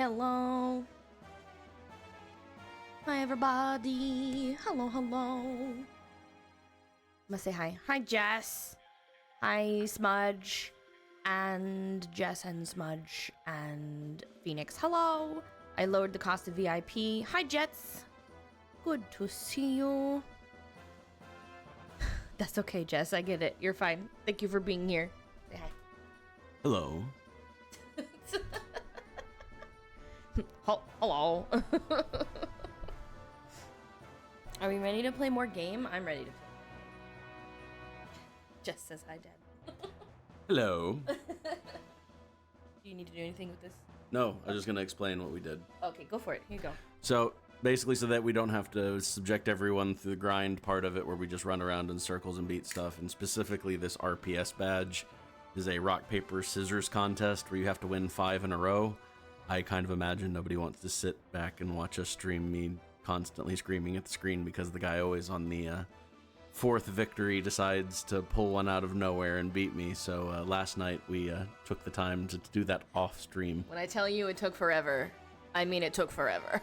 Hello. Hi, everybody. Hello, hello. I'm gonna say hi. Hi, Jess. Hi, Smudge. And Jess and Smudge and Phoenix. Hello. I lowered the cost of VIP. Hi, Jets. Good to see you. That's okay, Jess. I get it. You're fine. Thank you for being here. Say hi. Hello. Hello. Are we ready to play more game? I'm ready to play. Jess says hi, Dad. Hello. Do you need to do anything with this? No, I was just going to explain what we did. Okay, go for it. Here you go. So, basically so that we don't have to subject everyone through the grind part of it where we just run around in circles and beat stuff, and specifically this RPS badge is a rock, paper, scissors contest where you have to win 5 in a row. I kind of imagine nobody wants to sit back and watch us stream me constantly screaming at the screen because the guy always on the 4th victory decides to pull one out of nowhere and beat me. So last night we took the time to do that off stream. When I tell you it took forever, I mean it took forever.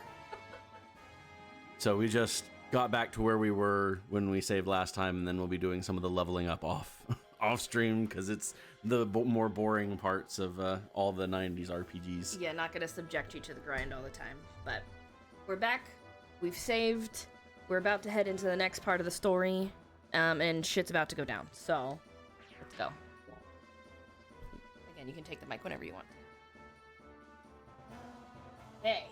So we just got back to where we were when we saved last time, and then we'll be doing some of the leveling up off stream because it's the more boring parts of all the 90s RPGs. Yeah, not gonna subject you to the grind all the time, but we're back. We've saved. We're about to head into the next part of the story, and shit's about to go down. So, let's go. Again, you can take the mic whenever you want. Hey.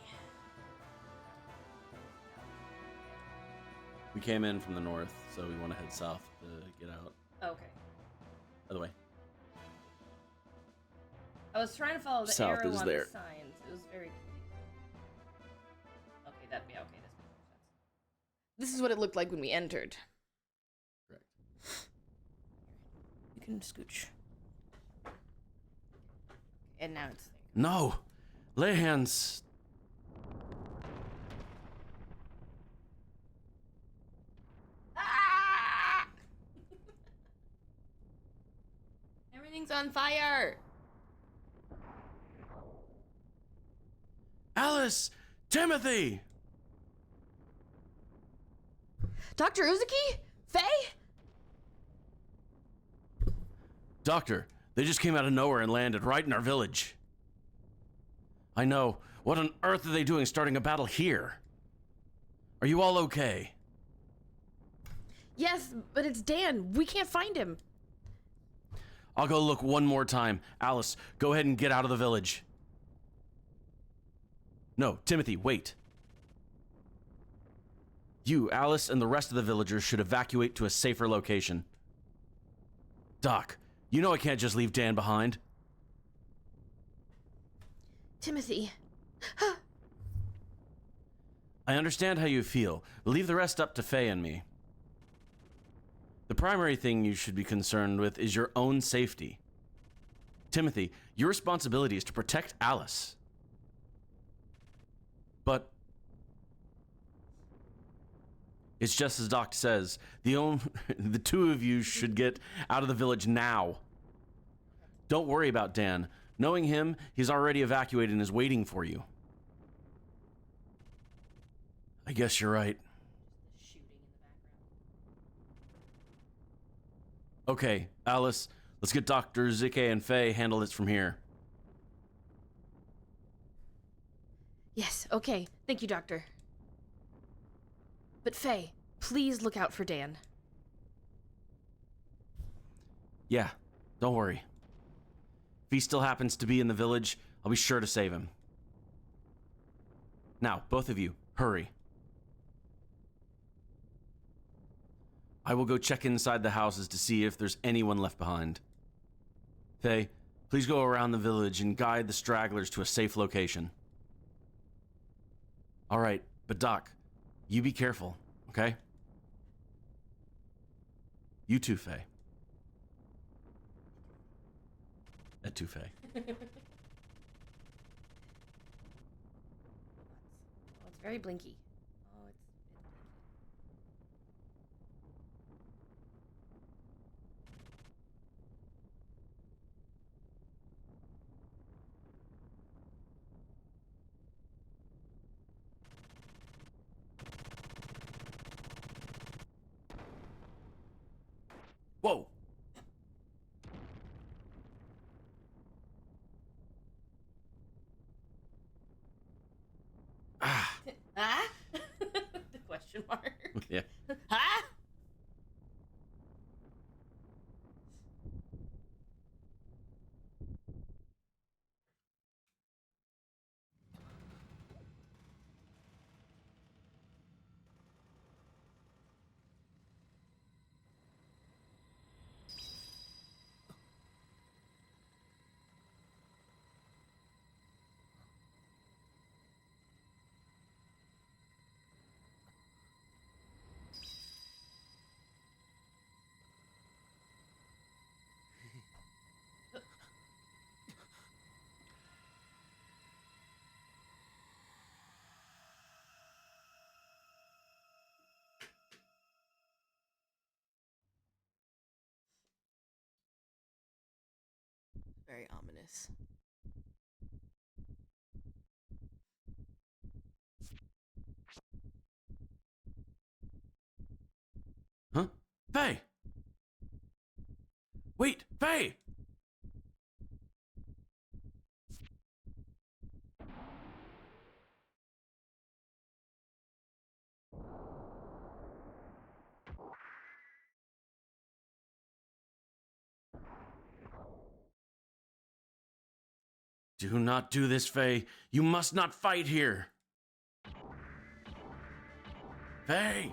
We came in from the north, so we want to head south to get out. Okay. By the way. I was trying to follow the South arrow is on there. the signs. It was very confusing. Okay, that'd be okay. This makes more sense. This is what it looked like when we entered. Correct. You can scooch. And now it's there. No! Lay hands! Ah! Everything's on fire! Alice! Timothy! Dr. Uzuki? Faye? Doctor, they just came out of nowhere and landed right in our village. I know. What on earth are they doing starting a battle here? Are you all okay? Yes, but it's Dan. We can't find him. I'll go look one more time. Alice, go ahead and get out of the village. No, Timothy, wait. You, Alice, and the rest of the villagers should evacuate to a safer location. Doc, you know I can't just leave Dan behind. Timothy. I understand how you feel, but leave the rest up to Faye and me. The primary thing you should be concerned with is your own safety. Timothy, your responsibility is to protect Alice. But it's just as Doc says, the two of you should get out of the village now. Don't worry about Dan. Knowing him, he's already evacuated and is waiting for you. I guess you're right. Okay, Alice, let's get Dr. Zike and Faye handle this from here. Yes, okay. Thank you, Doctor. But Faye, please look out for Dan. Yeah, don't worry. If he still happens to be in the village, I'll be sure to save him. Now, both of you, hurry. I will go check inside the houses to see if there's anyone left behind. Faye, please go around the village and guide the stragglers to a safe location. All right, but Doc, you be careful, okay? You too, Faye. That too, Faye. Oh, it's very blinky. Oh, it's blinky. Whoa! Ah! Ah? The question mark. Yeah. Huh? Very ominous. Huh? Faye! Wait, Faye! Do not do this, Faye. You must not fight here. Faye!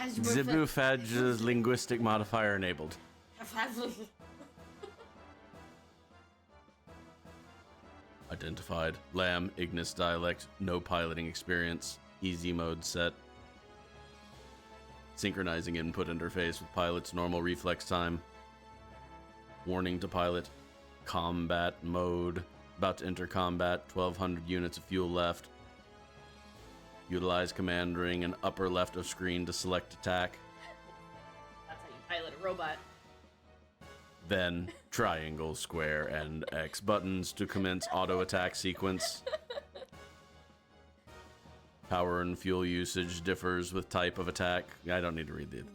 Zibu Fadge's linguistic modifier enabled. Identified. Lamb, Ignis dialect, no piloting experience, easy mode set. Synchronizing input interface with pilot's normal reflex time. Warning to pilot. Combat mode. About to enter combat. 1,200 units of fuel left. Utilize command ring and upper left of screen to select attack. That's how you pilot a robot. Then triangle, square, and X buttons to commence auto attack sequence. Power and fuel usage differs with type of attack. I don't need to read it.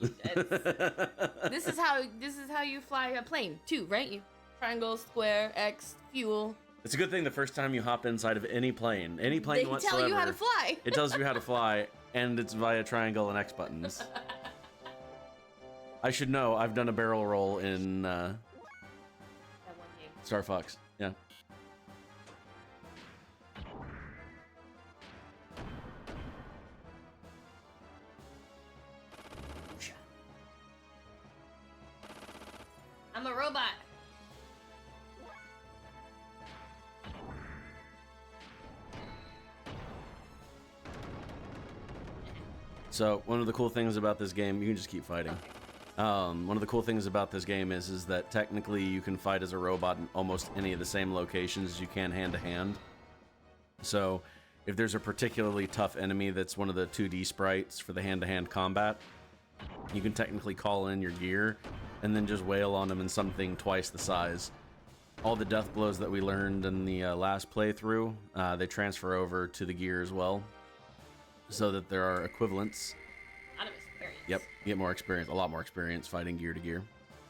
This is how you fly a plane too, right? You triangle, square, X, fuel. It's a good thing the first time you hop inside of any plane They whatsoever, tell you how to fly. it tells you how to fly, and it's via triangle and X buttons. I should know. I've done a barrel roll in That one game. Star Fox. Yeah. I'm a robot. So one of the cool things about this game, you can just keep fighting. One of the cool things about this game is that technically you can fight as a robot in almost any of the same locations as you can hand to hand. So if there's a particularly tough enemy that's one of the 2D sprites for the hand-to-hand combat, you can technically call in your gear and then just wail on them in something twice the size. All the death blows that we learned in the last playthrough, they transfer over to the gear as well, so that there are equivalents. A lot of experience. Yep, you get more experience, a lot more experience fighting gear to gear.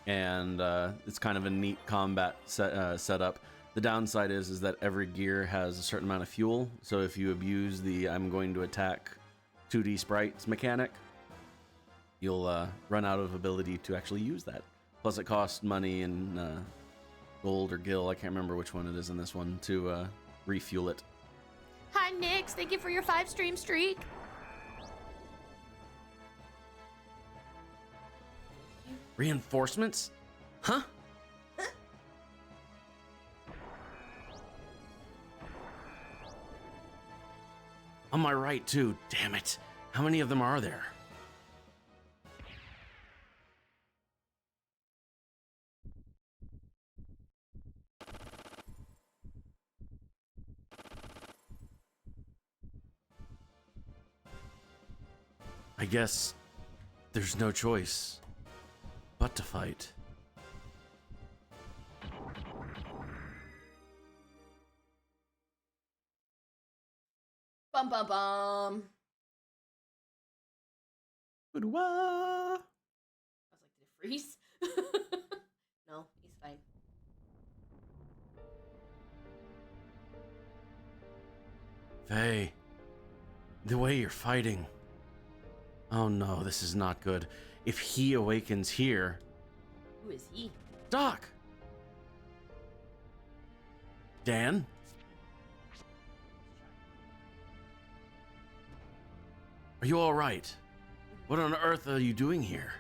And it's kind of a neat combat setup. The downside is that every gear has a certain amount of fuel, so if you abuse the I'm going to attack 2D sprites mechanic, you'll run out of ability to actually use that. Plus it costs money and gold or gil, I can't remember which one it is in this one, to refuel it. Hi, Nix. Thank you for your 5-stream streak. Reinforcements? Huh? On my right, too. Damn it. How many of them are there? I guess there's no choice but to fight. Bum bum bum. What? I was like, did it freeze? No, he's fine. Faye, the way you're fighting. Oh no, this is not good. If he awakens here... Who is he? Doc! Dan? Are you alright? What on earth are you doing here?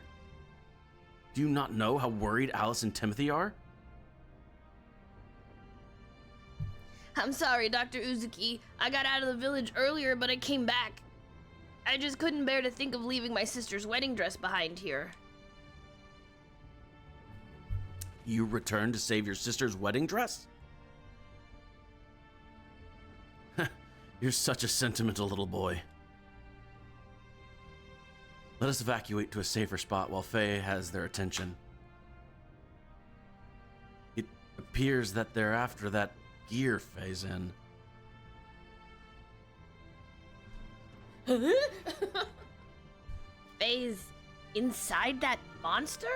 Do you not know how worried Alice and Timothy are? I'm sorry, Dr. Uzuki. I got out of the village earlier, but I came back. I just couldn't bear to think of leaving my sister's wedding dress behind here. You returned to save your sister's wedding dress? You're such a sentimental little boy. Let us evacuate to a safer spot while Faye has their attention. It appears that they're after that gear Faye's in. Faye's inside that monster?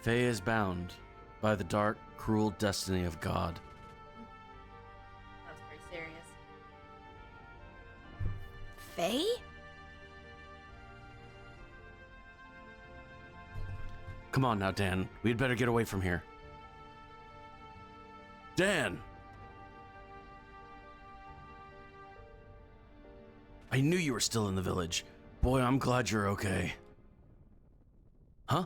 Faye is bound by the dark, cruel destiny of God. That's pretty serious. Faye? Come on now, Dan. We'd better get away from here. Dan! I knew you were still in the village. Boy, I'm glad you're okay. Huh?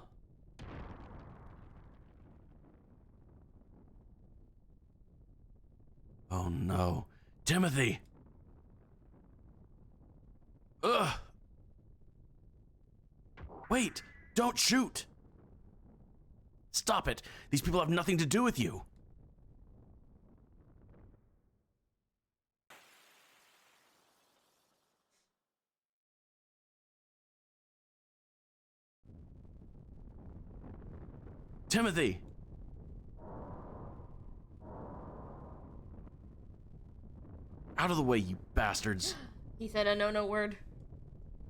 Oh no. Timothy! Ugh! Wait! Don't shoot! Stop it! These people have nothing to do with you! Timothy! Out of the way, you bastards! He said a no-no word.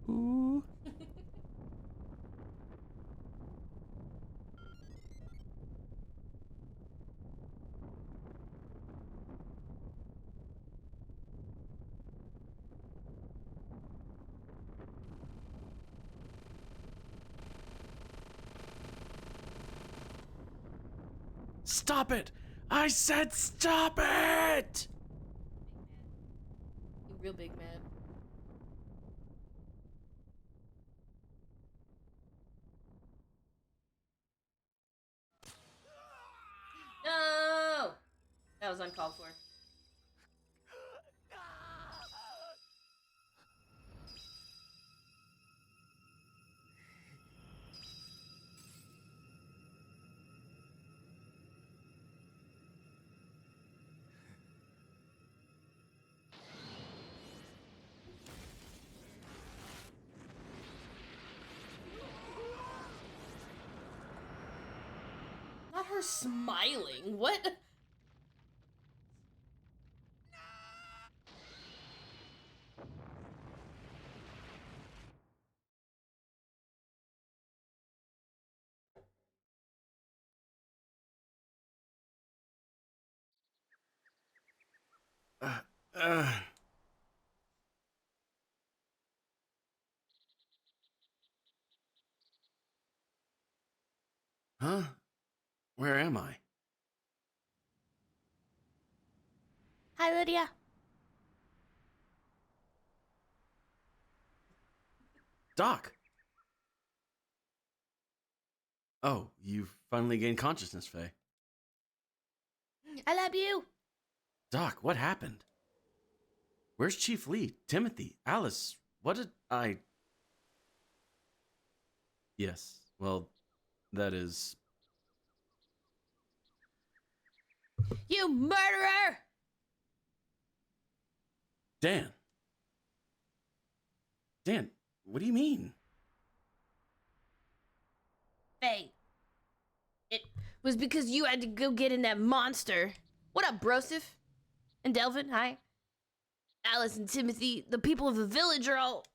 Ooh. Stop it! I said stop it! You real big mad. No! That was uncalled for. Not her smiling. What? Uh, uh. Huh? Where am I? Hi, Lydia. Doc! Oh, you've finally gained consciousness, Faye. I love you. Doc, what happened? Where's Chief Lee? Timothy? Alice? What did I... Yes, well, that is... You murderer! Dan! Dan, what do you mean? Faye. It was because you had to go get in that monster. What up, Brosif? And Delvin, hi. Alice and Timothy, the people of the village are all...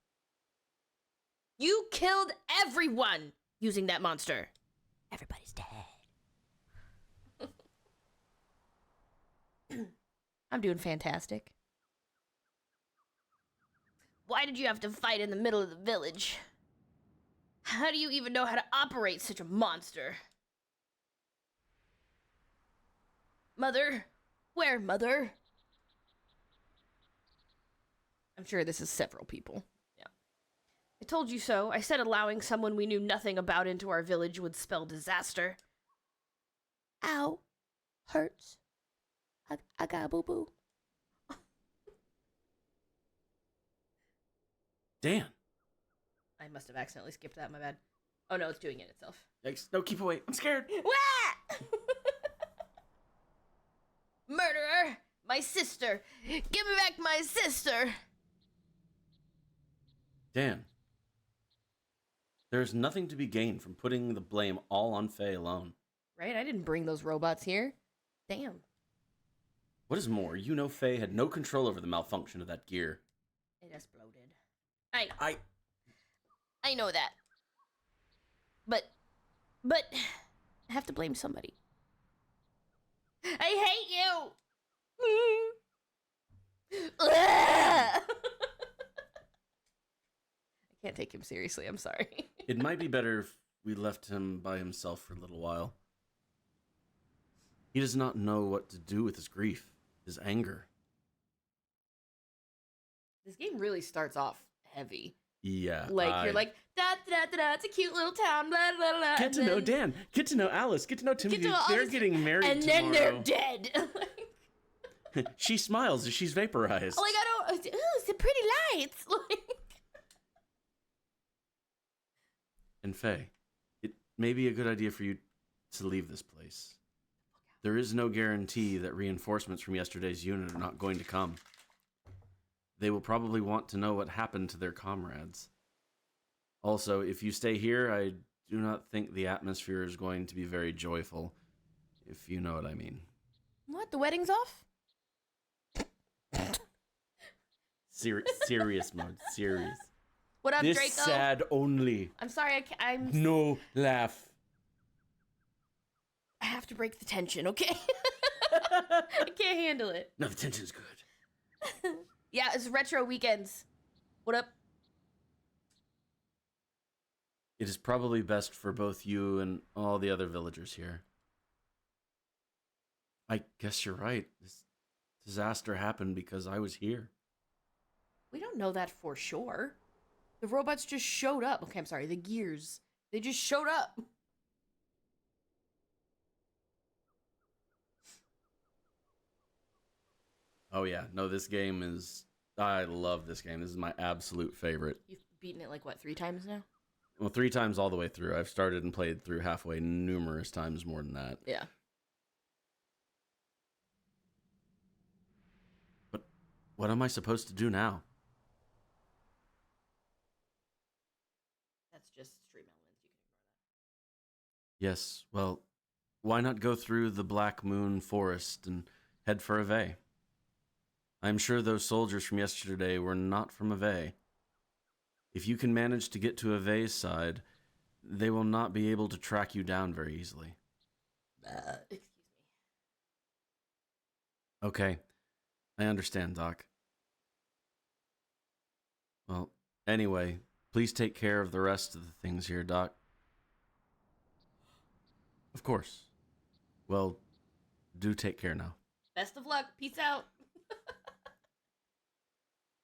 You killed everyone using that monster. Everybody's dead. I'm doing fantastic. Why did you have to fight in the middle of the village? How do you even know how to operate such a monster? Mother? Where, Mother? I'm sure this is several people. Yeah. I told you so. I said allowing someone we knew nothing about into our village would spell disaster. Ow. Hurts. I got a boo-boo. Dan. I must have accidentally skipped that, my bad. Oh no, it's doing it itself. Yikes. No, keep away. I'm scared. Wah! Murderer! My sister! Give me back my sister! Dan. There's nothing to be gained from putting the blame all on Faye alone. Right? I didn't bring those robots here. Damn. What is more, you know Faye had no control over the malfunction of that gear. It exploded. I know that. But I have to blame somebody. I hate you! I can't take him seriously, I'm sorry. It might be better if we left him by himself for a little while. He does not know what to do with his grief, his anger. This game really starts off heavy. Yeah. Like, you're like, da-da-da-da, it's a cute little town, blah, blah, blah. Get to know Dan. Get to know Alice. Get to know Timothy. They're getting married and tomorrow. And then they're dead. She smiles as she's vaporized. Like, ooh, it's the pretty lights. And Faye, it may be a good idea for you to leave this place. There is no guarantee that reinforcements from yesterday's unit are not going to come. They will probably want to know what happened to their comrades. Also, if you stay here, I do not think the atmosphere is going to be very joyful, if you know what I mean. What? The wedding's off? Serious mode. Serious. What up, this Draco? Sad only. I'm sorry, I'm... No laugh. I have to break the tension, okay? I can't handle it. No, the tension's good. Yeah, it's retro weekends. What up? It is probably best for both you and all the other villagers here. I guess you're right. This disaster happened because I was here. We don't know that for sure. The robots just showed up. Okay, I'm sorry, the gears. They just showed up. Oh yeah, no, this game is... I love this game. This is my absolute favorite. You've beaten it like, what, 3 times now? Well, 3 times all the way through. I've started and played through halfway numerous times more than that. Yeah. But what am I supposed to do now? That's just stream elements. You can ignore that. Yes, well, why not go through the Black Moon Forest and head for Ave? I'm sure those soldiers from yesterday were not from Ave. If you can manage to get to Ave's side, they will not be able to track you down very easily. Excuse me. Okay, I understand, Doc. Well, anyway, please take care of the rest of the things here, Doc. Of course. Well, do take care now. Best of luck. Peace out.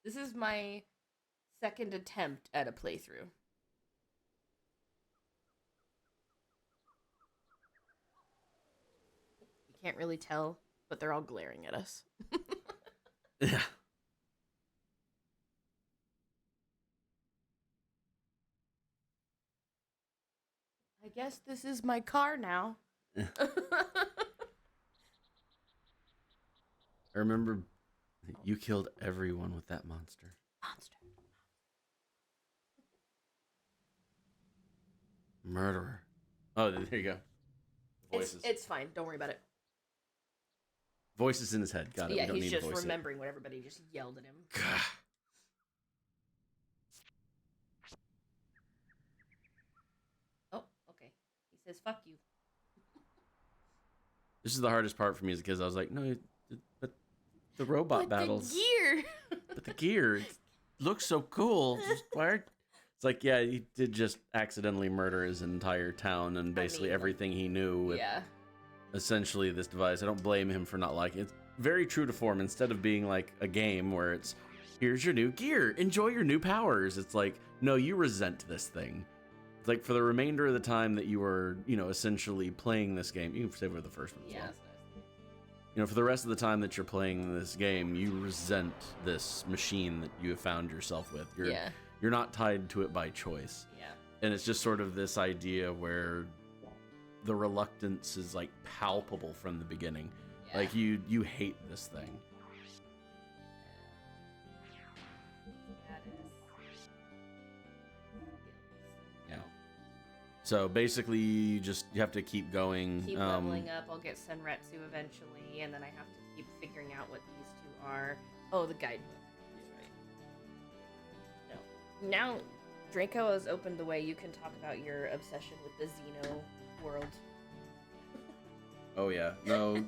This is my second attempt at a playthrough. You can't really tell, but they're all glaring at us. Yeah. I guess this is my car now. I remember you killed everyone with that monster. Monster. Murderer. Oh, there you go. Voices. It's fine. Don't worry about it. Voices in his head. Got it. Yeah, we don't he's need just to voice remembering what everybody just yelled at him. it. Oh, okay. He says, "Fuck you." This is the hardest part for me as a kid. I was like, no, but the robot battles. The gear. But the gear looks so cool. It's like, yeah, he did just accidentally murder his entire town and basically everything he knew with essentially this device. I don't blame him for not liking it. It's very true to form. Instead of being like a game where it's, here's your new gear, enjoy your new powers. It's like, no, you resent this thing. It's like for the remainder of the time that you were, essentially playing this game, you can save it for the first one as well. For the rest of the time that you're playing this game, you resent this machine that you have found yourself with. You're not tied to it by choice. Yeah. And it's just sort of this idea where the reluctance is like palpable from the beginning. Yeah. Like you hate this thing. Yeah. So basically, you have to keep going. Keep leveling up. I'll get Senretsu eventually, and then I have to keep figuring out what these two are. Oh, the guidebook. That's right. No. Now, Draco has opened the way. You can talk about your obsession with the Xeno world. Oh yeah, no,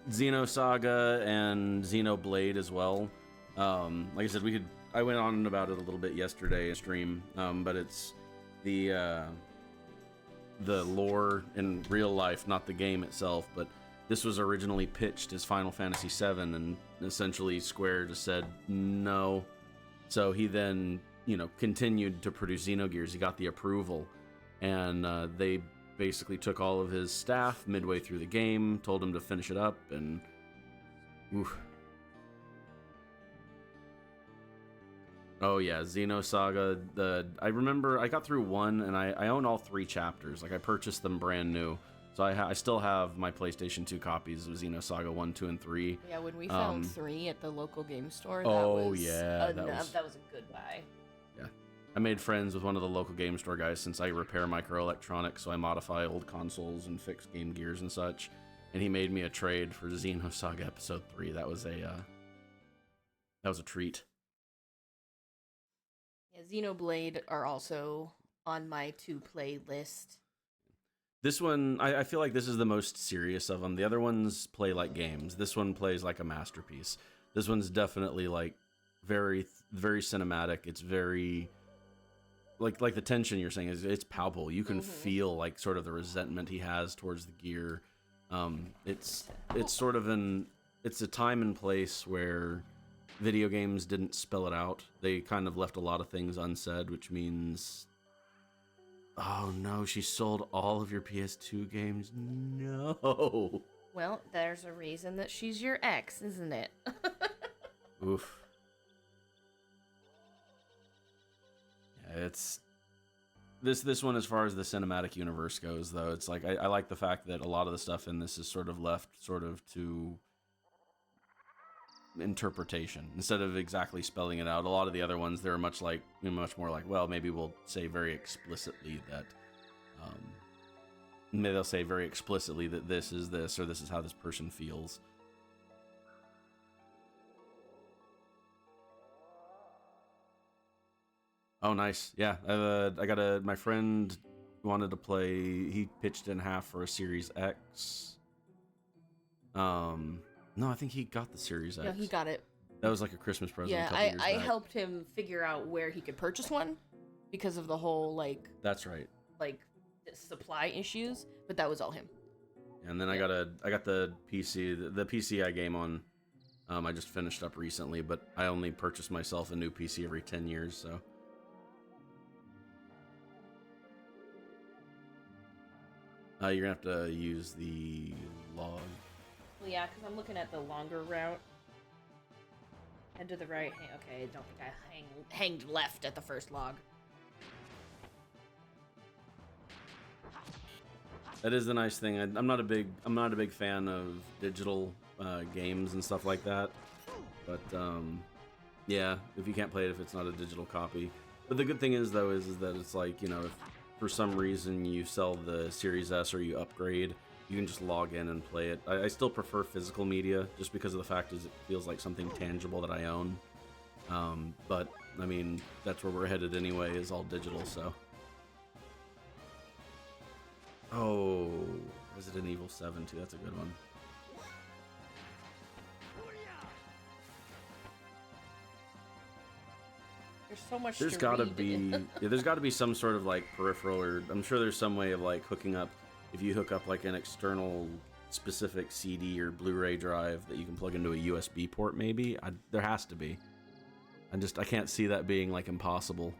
Xenosaga and Xenoblade as well. Like I said, I went on about it a little bit yesterday in stream, but it's the lore in real life, not the game itself. But this was originally pitched as Final Fantasy VII, and essentially Square just said no. So he then, continued to produce Xenogears. He got the approval, and they basically took all of his staff midway through the game, told him to finish it up, and oof. Oh yeah, Xenosaga. I remember I got through 1, and I own all 3 chapters. Like I purchased them brand new, so I still have my PlayStation 2 copies of Xenosaga 1, 2, and 3. Yeah, when we found 3 at the local game store, that was a good buy. Yeah, I made friends with one of the local game store guys since I repair microelectronics, so I modify old consoles and fix Game Gears and such. And he made me a trade for Xenosaga Episode 3. That was a treat. Yeah, Xenoblade are also on my to-play list. This one, I feel like this is the most serious of them. The other ones play like games. This one plays like a masterpiece. This one's definitely like very, very cinematic. It's very like the tension you're saying it's palpable. You can feel like sort of the resentment he has towards the gear. It's sort of it's a time and place where video games didn't spell it out. They kind of left a lot of things unsaid, which means, oh no, she sold all of your PS2 games. No. Well, there's a reason that she's your ex, isn't it? Oof. Yeah, it's this one, as far as the cinematic universe goes, though, it's like I like the fact that a lot of the stuff in this is sort of left sort of to interpretation instead of exactly spelling it out. A lot of the other ones, they're much more like, well, maybe we'll say very explicitly that maybe they'll say very explicitly that this is this, or this is how this person feels. Oh, nice. Yeah, I got my friend wanted to play. He pitched in half for a Series X. No, I think he got the Series X. No, he got it. That was like a Christmas present. Yeah, I helped him figure out where he could purchase one because of the whole That's right. Supply issues, but that was all him. And then I got the PC. The PC I game on, I just finished up recently, but I only purchase myself a new PC every 10 years, so. You're gonna have to use the log. Well, yeah, because I'm looking at the longer route. Head to the right. Okay, I don't think I hanged left at the first log. That is the nice thing. I'm not a big fan of digital games and stuff like that. But yeah, if you can't play it if it's not a digital copy. But the good thing is that it's like, if for some reason you sell the Series S or you upgrade, you can just log in and play it. I still prefer physical media, just because of the fact is it feels like something tangible that I own. But, I mean, that's where we're headed anyway, is all digital, so. Oh, Resident Evil 7, too. That's a good one. There's so much There's to gotta read. be, yeah, there's gotta be some sort of, like, peripheral, or I'm sure there's some way of, like, hooking up, if you hook up, like, an external specific CD or Blu-ray drive that you can plug into a USB port, maybe? There has to be. I can't see that being, like, impossible.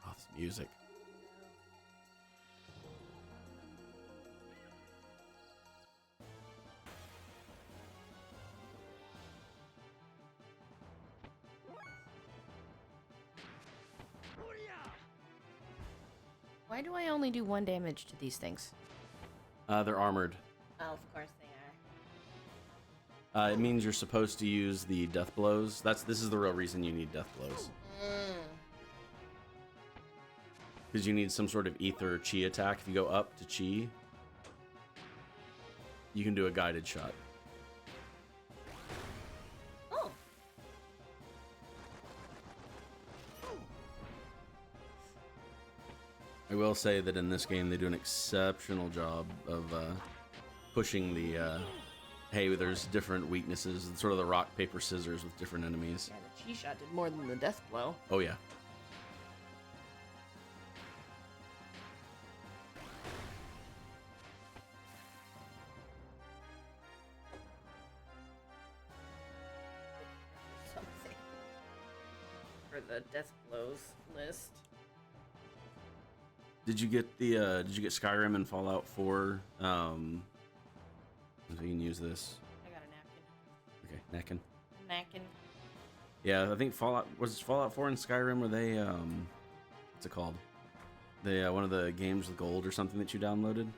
Oh, this music. Why do I only do 1 damage to these things? They're armored. Oh, of course they are. It means you're supposed to use the death blows. This is the real reason you need death blows. Because you need some sort of ether or chi attack. If you go up to chi, you can do a guided shot. Oh. I will say that in this game they do an exceptional job of pushing the hey, there's different weaknesses, sort of the rock, paper, scissors with different enemies. Yeah, the chi shot did more than the death blow. Oh yeah. Something. For the death blows list. Did you get Skyrim and Fallout 4? If you can use this. I got a napkin. Okay, napkin. Napkin. Yeah, I think Fallout 4 and Skyrim, were they what's it called? They one of the games with gold or something that you downloaded?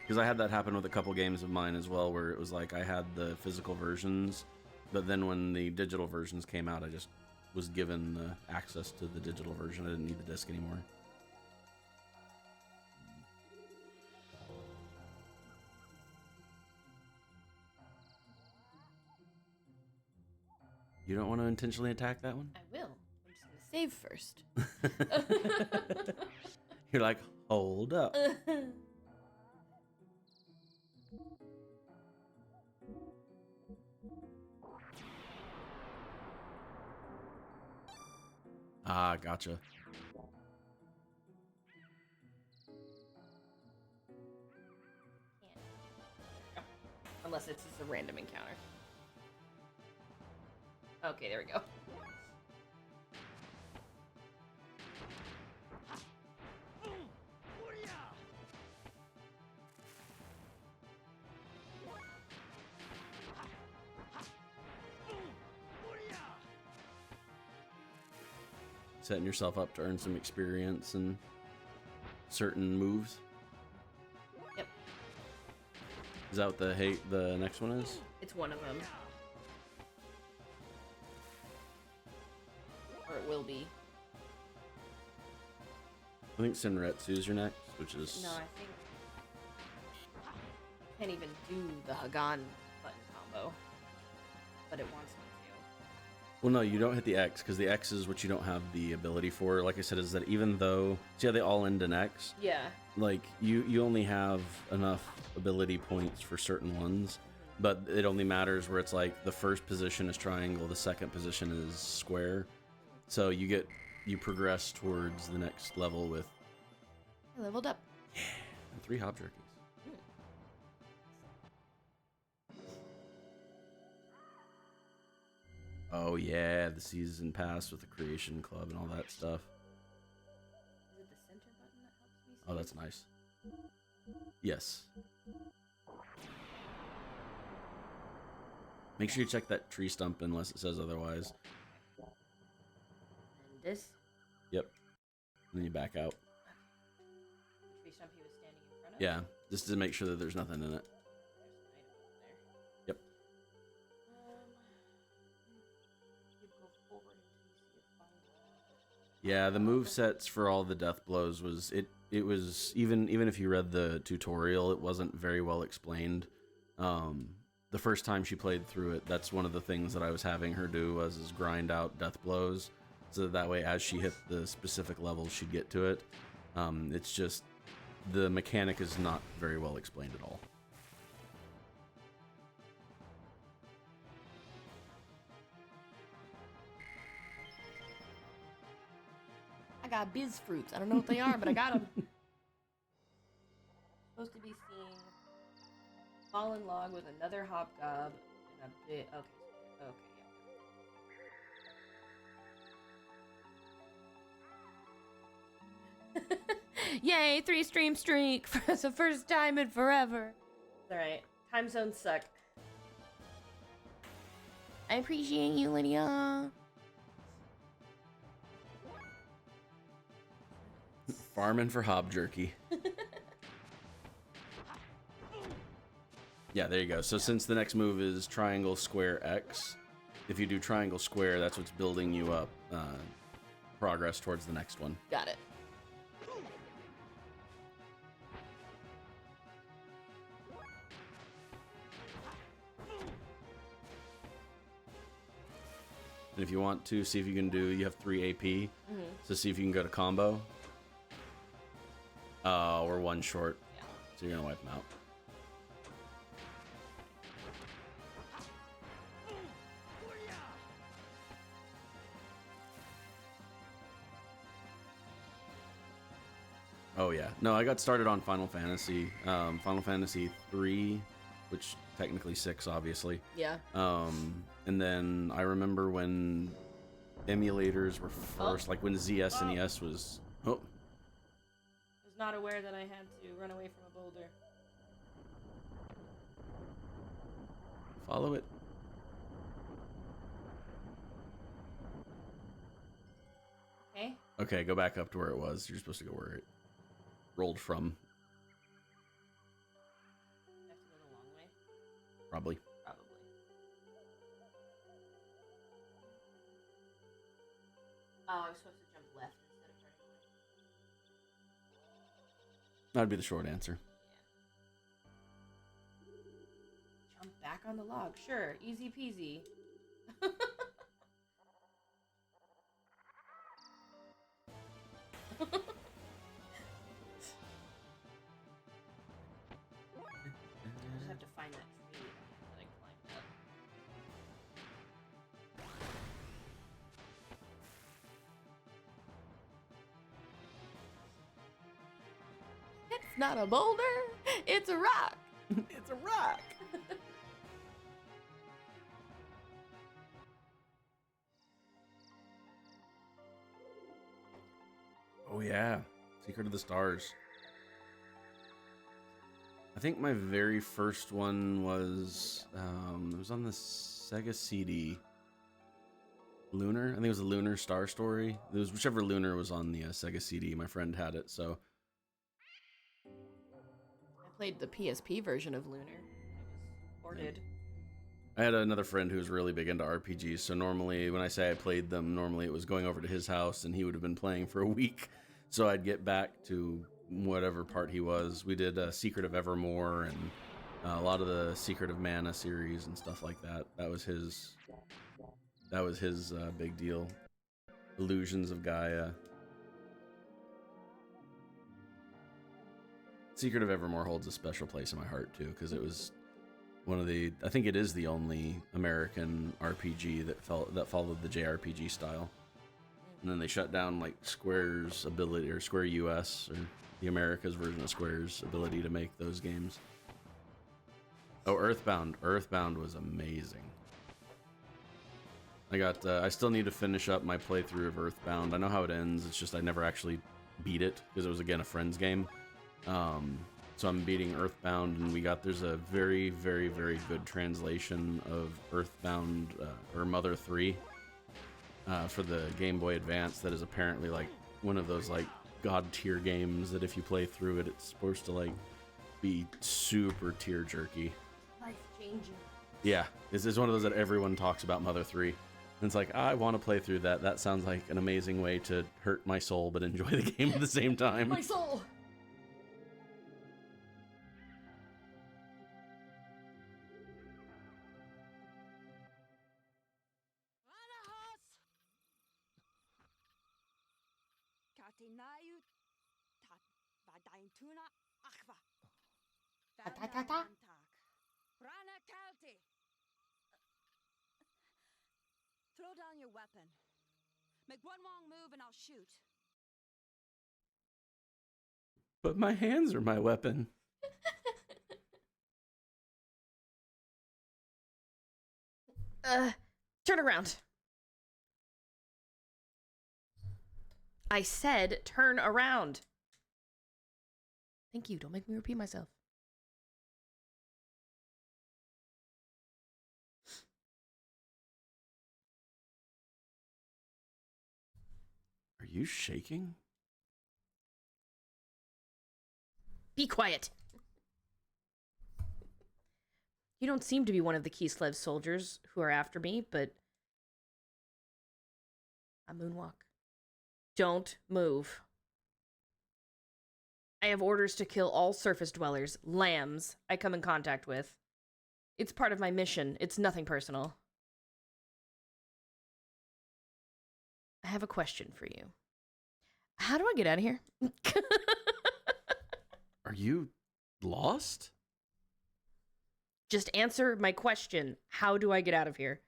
Because I had that happen with a couple games of mine as well, where it was like I had the physical versions, but then when the digital versions came out, I just was given the access to the digital version. I didn't need the disc anymore. You don't want to intentionally attack that one? I will. I'm just gonna save first. You're like, hold up. Ah, gotcha. Can't. Unless it's just a random encounter. Okay, there we go. Setting yourself up to earn some experience and certain moves. Yep. Is that what the next one is? It's one of them. Or it will be. I think Senretsu's your next, which is... No, I think... I can't even do the Hagan button combo. But it wants me to. Well, no, you don't hit the X, because the X is what you don't have the ability for. Like I said, is that even though... See how they all end in X? Yeah. Like, you only have enough ability points for certain ones, but it only matters where it's like the first position is triangle, the second position is square. So you progress towards the next level with... I leveled up. Yeah, and 3 hop jerkies. Oh yeah, the season pass with the creation club and all that stuff. Is it the center button that helps me? Oh, that's nice. Yes. Make sure you check that tree stump unless it says otherwise. And this? Yep. And then you back out. Tree stump he was standing in front of? Yeah. just to make sure that there's nothing in it. Yep. Yeah, the move sets for all the death blows was it was even if you read the tutorial, it wasn't very well explained. The first time she played through it, that's one of the things that I was having her do is grind out death blows, so that way as she hit the specific levels, she'd get to it. It's just the mechanic is not very well explained at all. I got biz fruits. I don't know what they are, but I got them. Supposed to be seeing fallen log with another hobgob and a bit. Okay, yeah. Yay, 3 stream streak for the first time in forever. Alright, time zones suck. I appreciate you, Lydia. Farming for hob jerky. Yeah, there you go. So since the next move is triangle, square, X, if you do triangle, square, that's what's building you up progress towards the next one. Got it. And if you want to see if you can do, you have 3 AP, so see if you can go to combo. We're 1 short, Yeah. so you're gonna wipe them out. Oh yeah, no, I got started on Final Fantasy 3, which technically 6, obviously. Yeah. And then I remember when emulators were first, like when ZS and ES was. Oh. Was not aware that I had to run away from a boulder. Follow it. Okay. Okay, go back up to where it was. You're supposed to go where it rolled from. I have to go the long way? Probably. Probably. Oh, I was supposed to jump left instead of right away. That'd be the short answer. Yeah. Jump back on the log. Sure. Easy peasy. I just have to find that tree that I climbed up. It's not a boulder, it's a rock. It's a rock. Oh yeah, Secret of the Stars. I think my very first one was it was on the Sega CD. Lunar. I think it was a Lunar Star Story. It was whichever Lunar was on the Sega CD. My friend had it, so. I played the PSP version of Lunar. It was ported. I had another friend who was really big into RPGs, so normally when I say I played them, normally it was going over to his house and he would have been playing for a week. So I'd get back to whatever part he was. We did Secret of Evermore and a lot of the Secret of Mana series and stuff like that. That was his big deal. Illusions of Gaia. Secret of Evermore holds a special place in my heart too, because it was one of the, I think it is the only American RPG that followed the JRPG style. And then they shut down like Square's ability, or Square US, or the America's version of Square's ability to make those games. Oh, Earthbound. Earthbound was amazing. I still need to finish up my playthrough of Earthbound. I know how it ends, it's just I never actually beat it, because it was, again, a friend's game. So I'm beating Earthbound, and there's a very, very, very good translation of Earthbound, or Mother 3, for the Game Boy Advance that is apparently, like, one of those, like, god-tier games that if you play through it, it's supposed to, like, be super tear jerky. Life changing. Yeah, it's one of those that everyone talks about, Mother 3. And it's like, I want to play through that. That sounds like an amazing way to hurt my soul, but enjoy the game at the same time. My soul! Throw down your weapon. Make one wrong move and I'll shoot. But my hands are my weapon. Turn around. I said turn around. Thank you. Don't make me repeat myself. Are you shaking? Be quiet. You don't seem to be one of the Kislev soldiers who are after me, but I moonwalk. Don't move. I have orders to kill all surface dwellers, lambs, I come in contact with. It's part of my mission. It's nothing personal. I have a question for you. How do I get out of here? Are you lost? Just answer my question. How do I get out of here?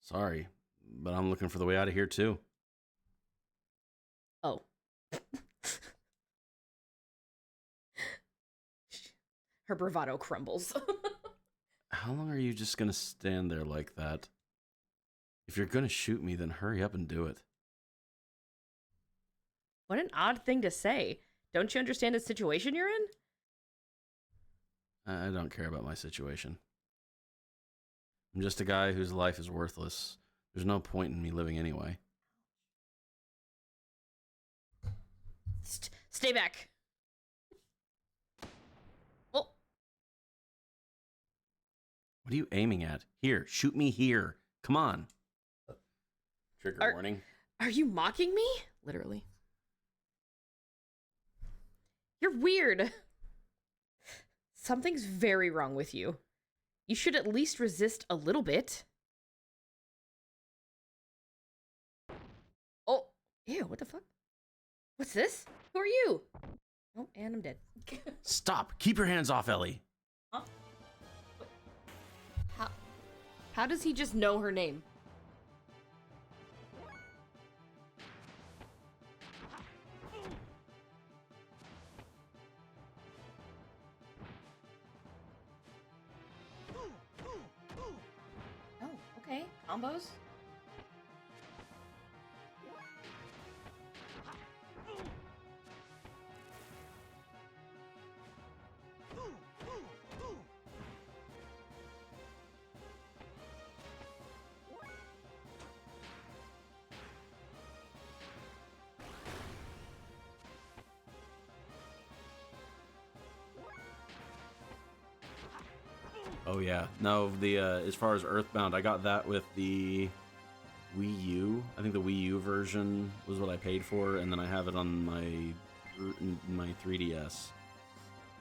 Sorry, but I'm looking for the way out of here too. Oh. Her bravado crumbles. How long are you just gonna stand there like that? If you're gonna shoot me, then hurry up and do it. What an odd thing to say. Don't you understand the situation you're in? I don't care about my situation. I'm just a guy whose life is worthless. There's no point in me living anyway. Stay back. Oh. What are you aiming at? Here, shoot me here. Come on. Trigger warning. Are you mocking me? Literally. You're weird. Something's very wrong with you. You should at least resist a little bit. Oh, ew, what the fuck? What's this? Who are you? Oh, and I'm dead. Stop. Keep your hands off Ellie. Huh? How does he just know her name? Okay, combos. Oh yeah. No, the as far as Earthbound, I got that with the Wii U. I think the Wii U version was what I paid for, and then I have it on my 3DS.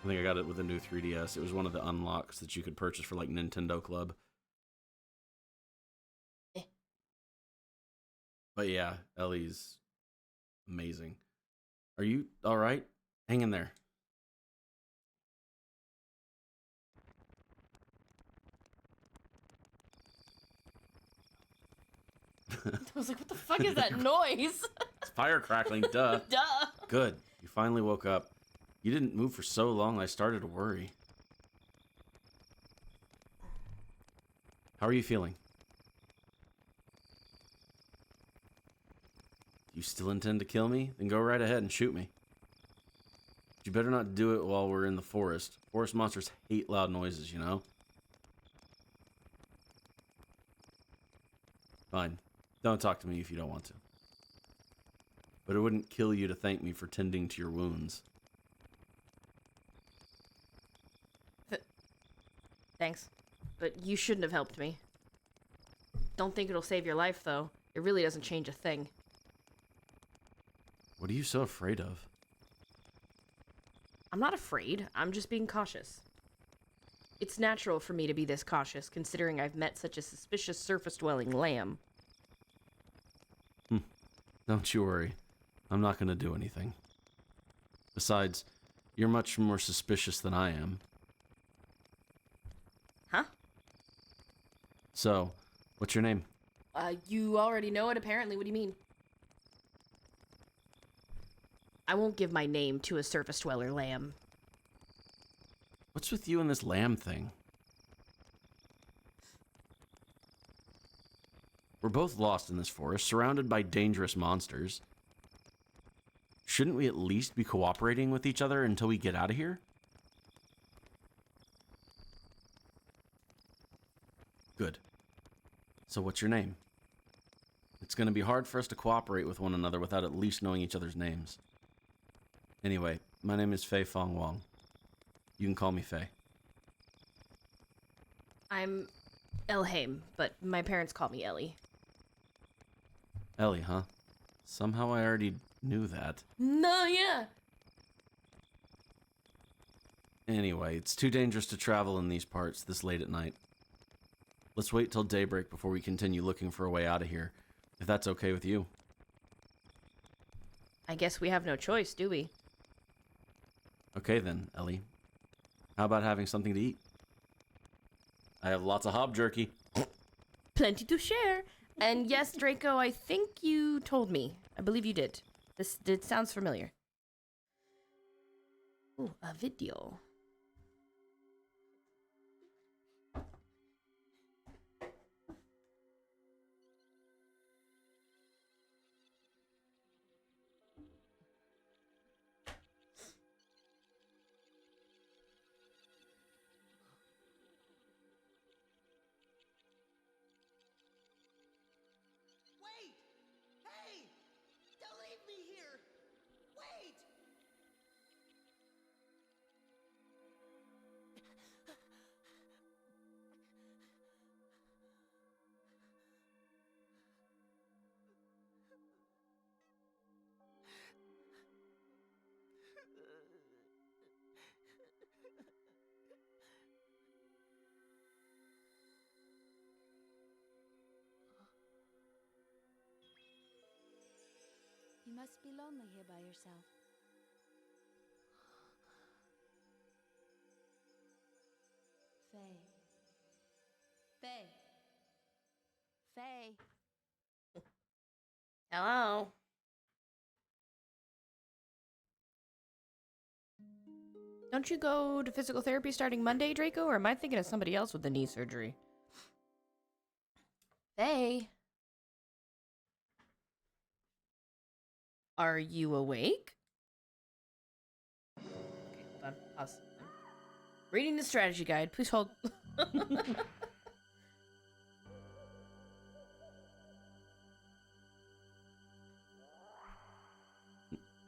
I think I got it with the new 3DS. It was one of the unlocks that you could purchase for like Nintendo Club. But yeah, Ellie's amazing. Are you all right? Hang in there. I was like, what the fuck is that noise? It's fire crackling, duh. Duh. Good. You finally woke up. You didn't move for so long, I started to worry. How are you feeling? You still intend to kill me? Then go right ahead and shoot me. But you better not do it while we're in the forest. Forest monsters hate loud noises, you know? Fine. Don't talk to me if you don't want to. But it wouldn't kill you to thank me for tending to your wounds. Thanks. But you shouldn't have helped me. Don't think it'll save your life, though. It really doesn't change a thing. What are you so afraid of? I'm not afraid. I'm just being cautious. It's natural for me to be this cautious, considering I've met such a suspicious surface-dwelling lamb. Don't you worry. I'm not gonna do anything. Besides, you're much more suspicious than I am. Huh? So, what's your name? You already know it, apparently. What do you mean? I won't give my name to a surface-dweller lamb. What's with you and this lamb thing? We're both lost in this forest, surrounded by dangerous monsters. Shouldn't we at least be cooperating with each other until we get out of here? Good. So what's your name? It's going to be hard for us to cooperate with one another without at least knowing each other's names. Anyway, my name is Fei Fong Wong. You can call me Fei. I'm Elhaim, but my parents call me Ellie. Ellie, huh? Somehow I already knew that. No, yeah. Anyway, it's too dangerous to travel in these parts this late at night. Let's wait till daybreak before we continue looking for a way out of here, if that's okay with you. I guess we have no choice, do we? Okay then, Ellie. How about having something to eat? I have lots of hob jerky. Plenty to share. And yes, Draco, I think you told me. I believe you did. It sounds familiar. Ooh, a video. Wait! Hey! Don't leave me here! Wait! You must be lonely here by yourself. Faye. Faye. Faye. Hello. Don't you go to physical therapy starting Monday, Draco? Or am I thinking of somebody else with the knee surgery? Hey. Are you awake? Okay, hold on. Pause. Reading the strategy guide. Please hold.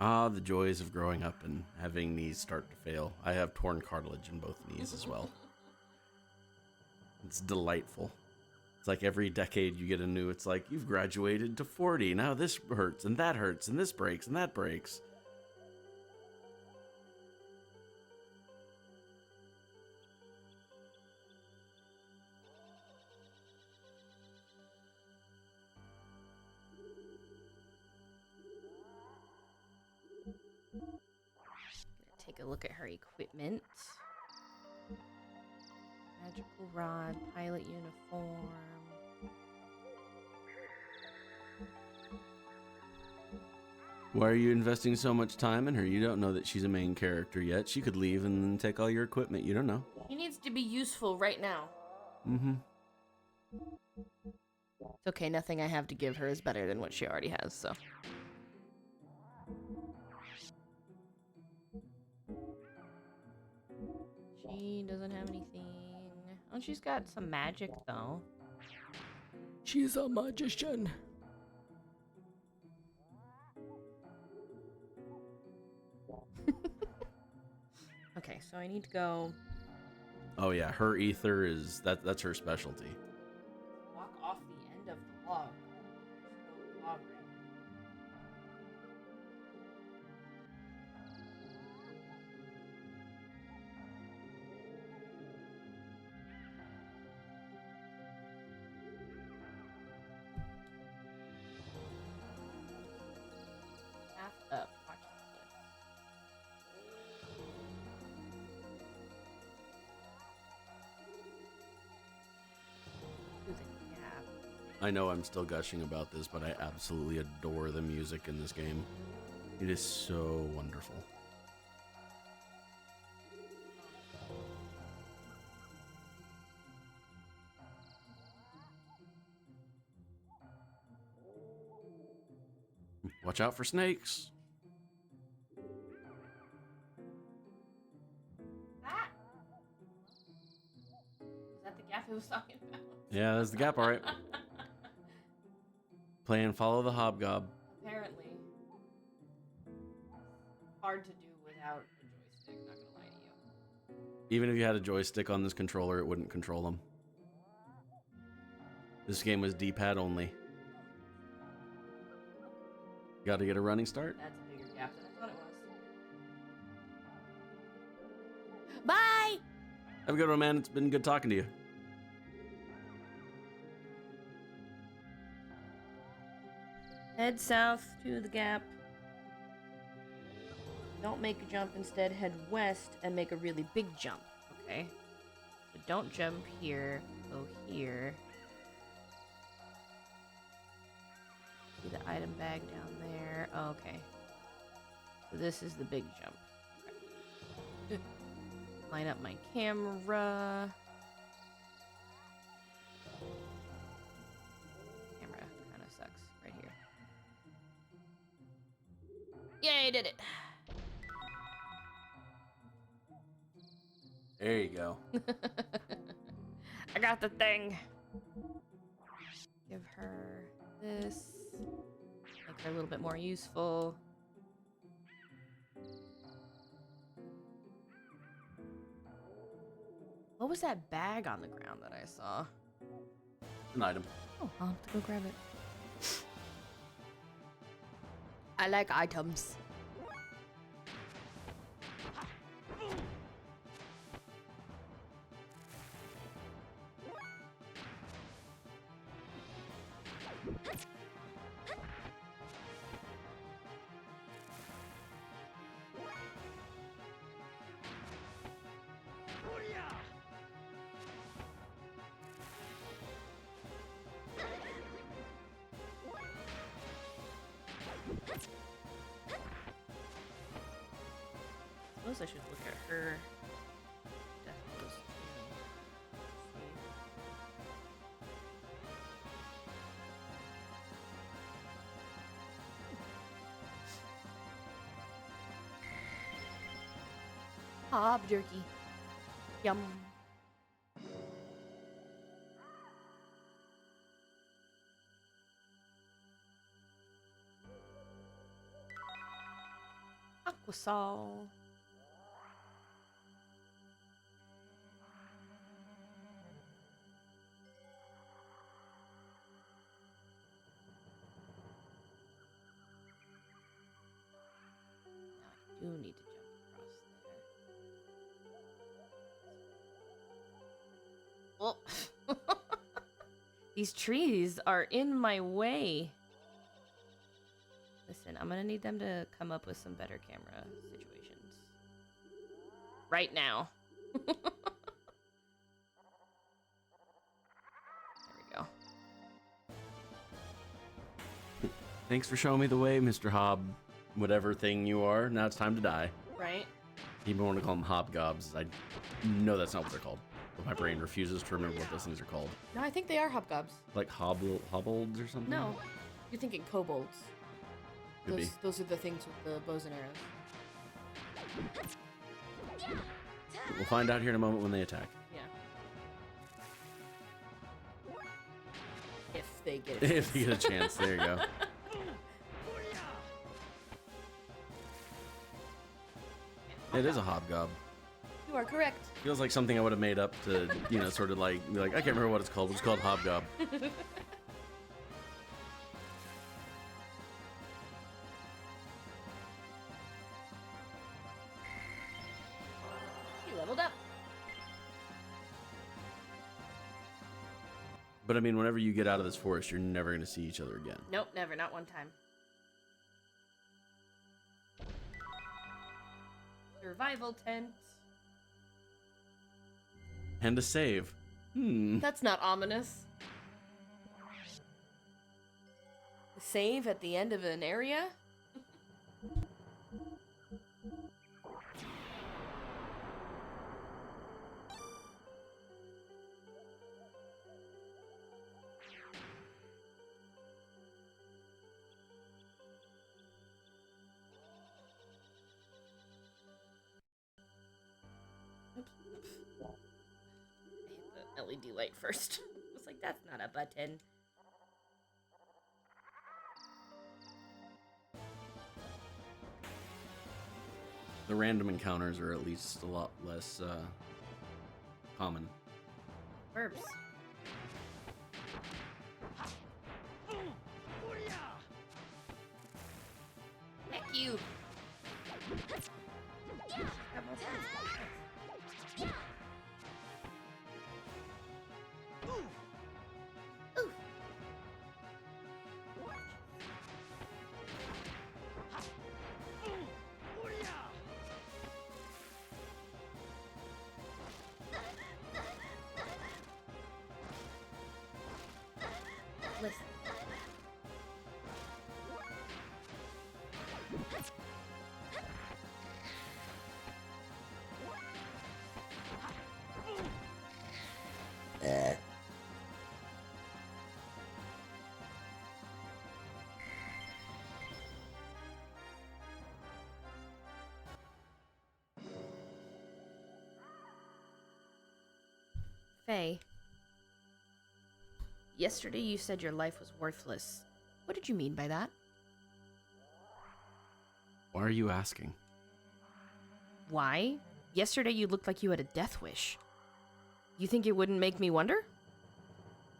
Ah, the joys of growing up and having knees start to fail. I have torn cartilage in both knees as well. It's delightful. It's like every decade you get a new, it's like, you've graduated to 40, now this hurts, and this breaks, and that breaks. Take a look at her equipment. Magical rod, pilot uniform. Why are you investing so much time in her? You don't know that she's a main character yet. She could leave and then take all your equipment. You don't know. She needs to be useful right now. Mm-hmm. It's okay, nothing I have to give her is better than what she already has, so. She doesn't have anything. Oh, she's got some magic, though. She's a magician. Okay, so I need to go Oh yeah, her ether is that's her specialty. Walk off the end of the log. There's no log right. Half up. Watch this. To the gap. I know I'm still gushing about this, but I absolutely adore the music in this game. It is so wonderful. Watch out for snakes. Ah! Is that the gap he was talking about? Yeah, that's the gap, all right. Play and follow the hobgob. Apparently. Hard to do without a joystick, not gonna lie to you. Even if you had a joystick on this controller, it wouldn't control them. This game was D-pad only. Got to get a running start. That's a bigger gap than I thought it was. Bye! Have a good one, man. It's been good talking to you. Head south to the gap. Don't make a jump, instead head west and make a really big jump, okay? So don't jump here, go here. See the item bag down there? Oh, okay. So this is the big jump. Okay. Line up my camera. Camera kind of sucks right here. Yay, did it! There you go. I got the thing. Give her this. Make her a little bit more useful. What was that bag on the ground that I saw? An item. Oh, I'll have to go grab it. I like items. I suppose I should look at her. Death blows. Hob jerky. Yum. Aquasol. Now I do need to jump across there. Oh. These trees are in my way. Listen, I'm gonna need them to come up with some better camera situations. Right now. There we go. Thanks for showing me the way, Mr. Hob. Whatever thing you are, now it's time to die. Right? Even want to call them hobgobs. I know that's not what they're called. But my brain refuses to remember what those things are called. No, I think they are hobgobs. Like hobbleds or something? No, you're thinking kobolds. Could be. Those are the things with the bows and arrows. We'll find out here in a moment when they attack. Yeah. If they get it. If you get a chance, there you go. It is a hobgob. You are correct. Feels like something I would have made up to, you know, sort of like, be like, I can't remember what it's called. It's called Hobgob. You leveled up. But I mean, whenever you get out of this forest, you're never going to see each other again. Nope, never. Not one time. Survival tent. And a save. That's not ominous. Save at the end of an area? I hit the LED light first. I was like, that's not a button. The random encounters are at least a lot less common. Verbs. Heck you. Listen. Faye. Yesterday you said your life was worthless. What did you mean by that? Why are you asking? Why? Yesterday you looked like you had a death wish. You think it wouldn't make me wonder?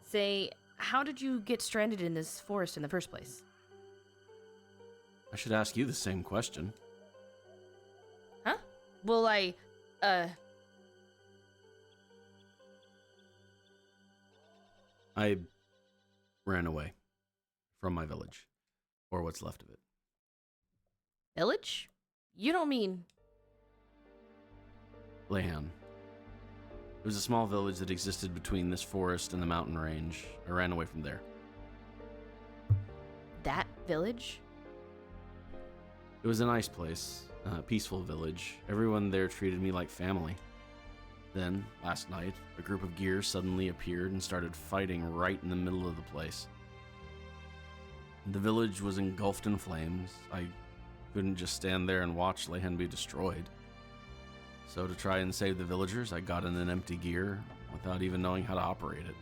Say, how did you get stranded in this forest in the first place? I should ask you the same question. Huh? Well, I ran away from my village, or what's left of it. Village? You don't mean... Lehan. It was a small village that existed between this forest and the mountain range. I ran away from there. that village? It was a nice place, a peaceful village. Everyone there treated me like family. Then, last night, a group of gears suddenly appeared and started fighting right in the middle of the place. The village was engulfed in flames. I couldn't just stand there and watch Lehen be destroyed. So to try and save the villagers, I got in an empty gear without even knowing how to operate it.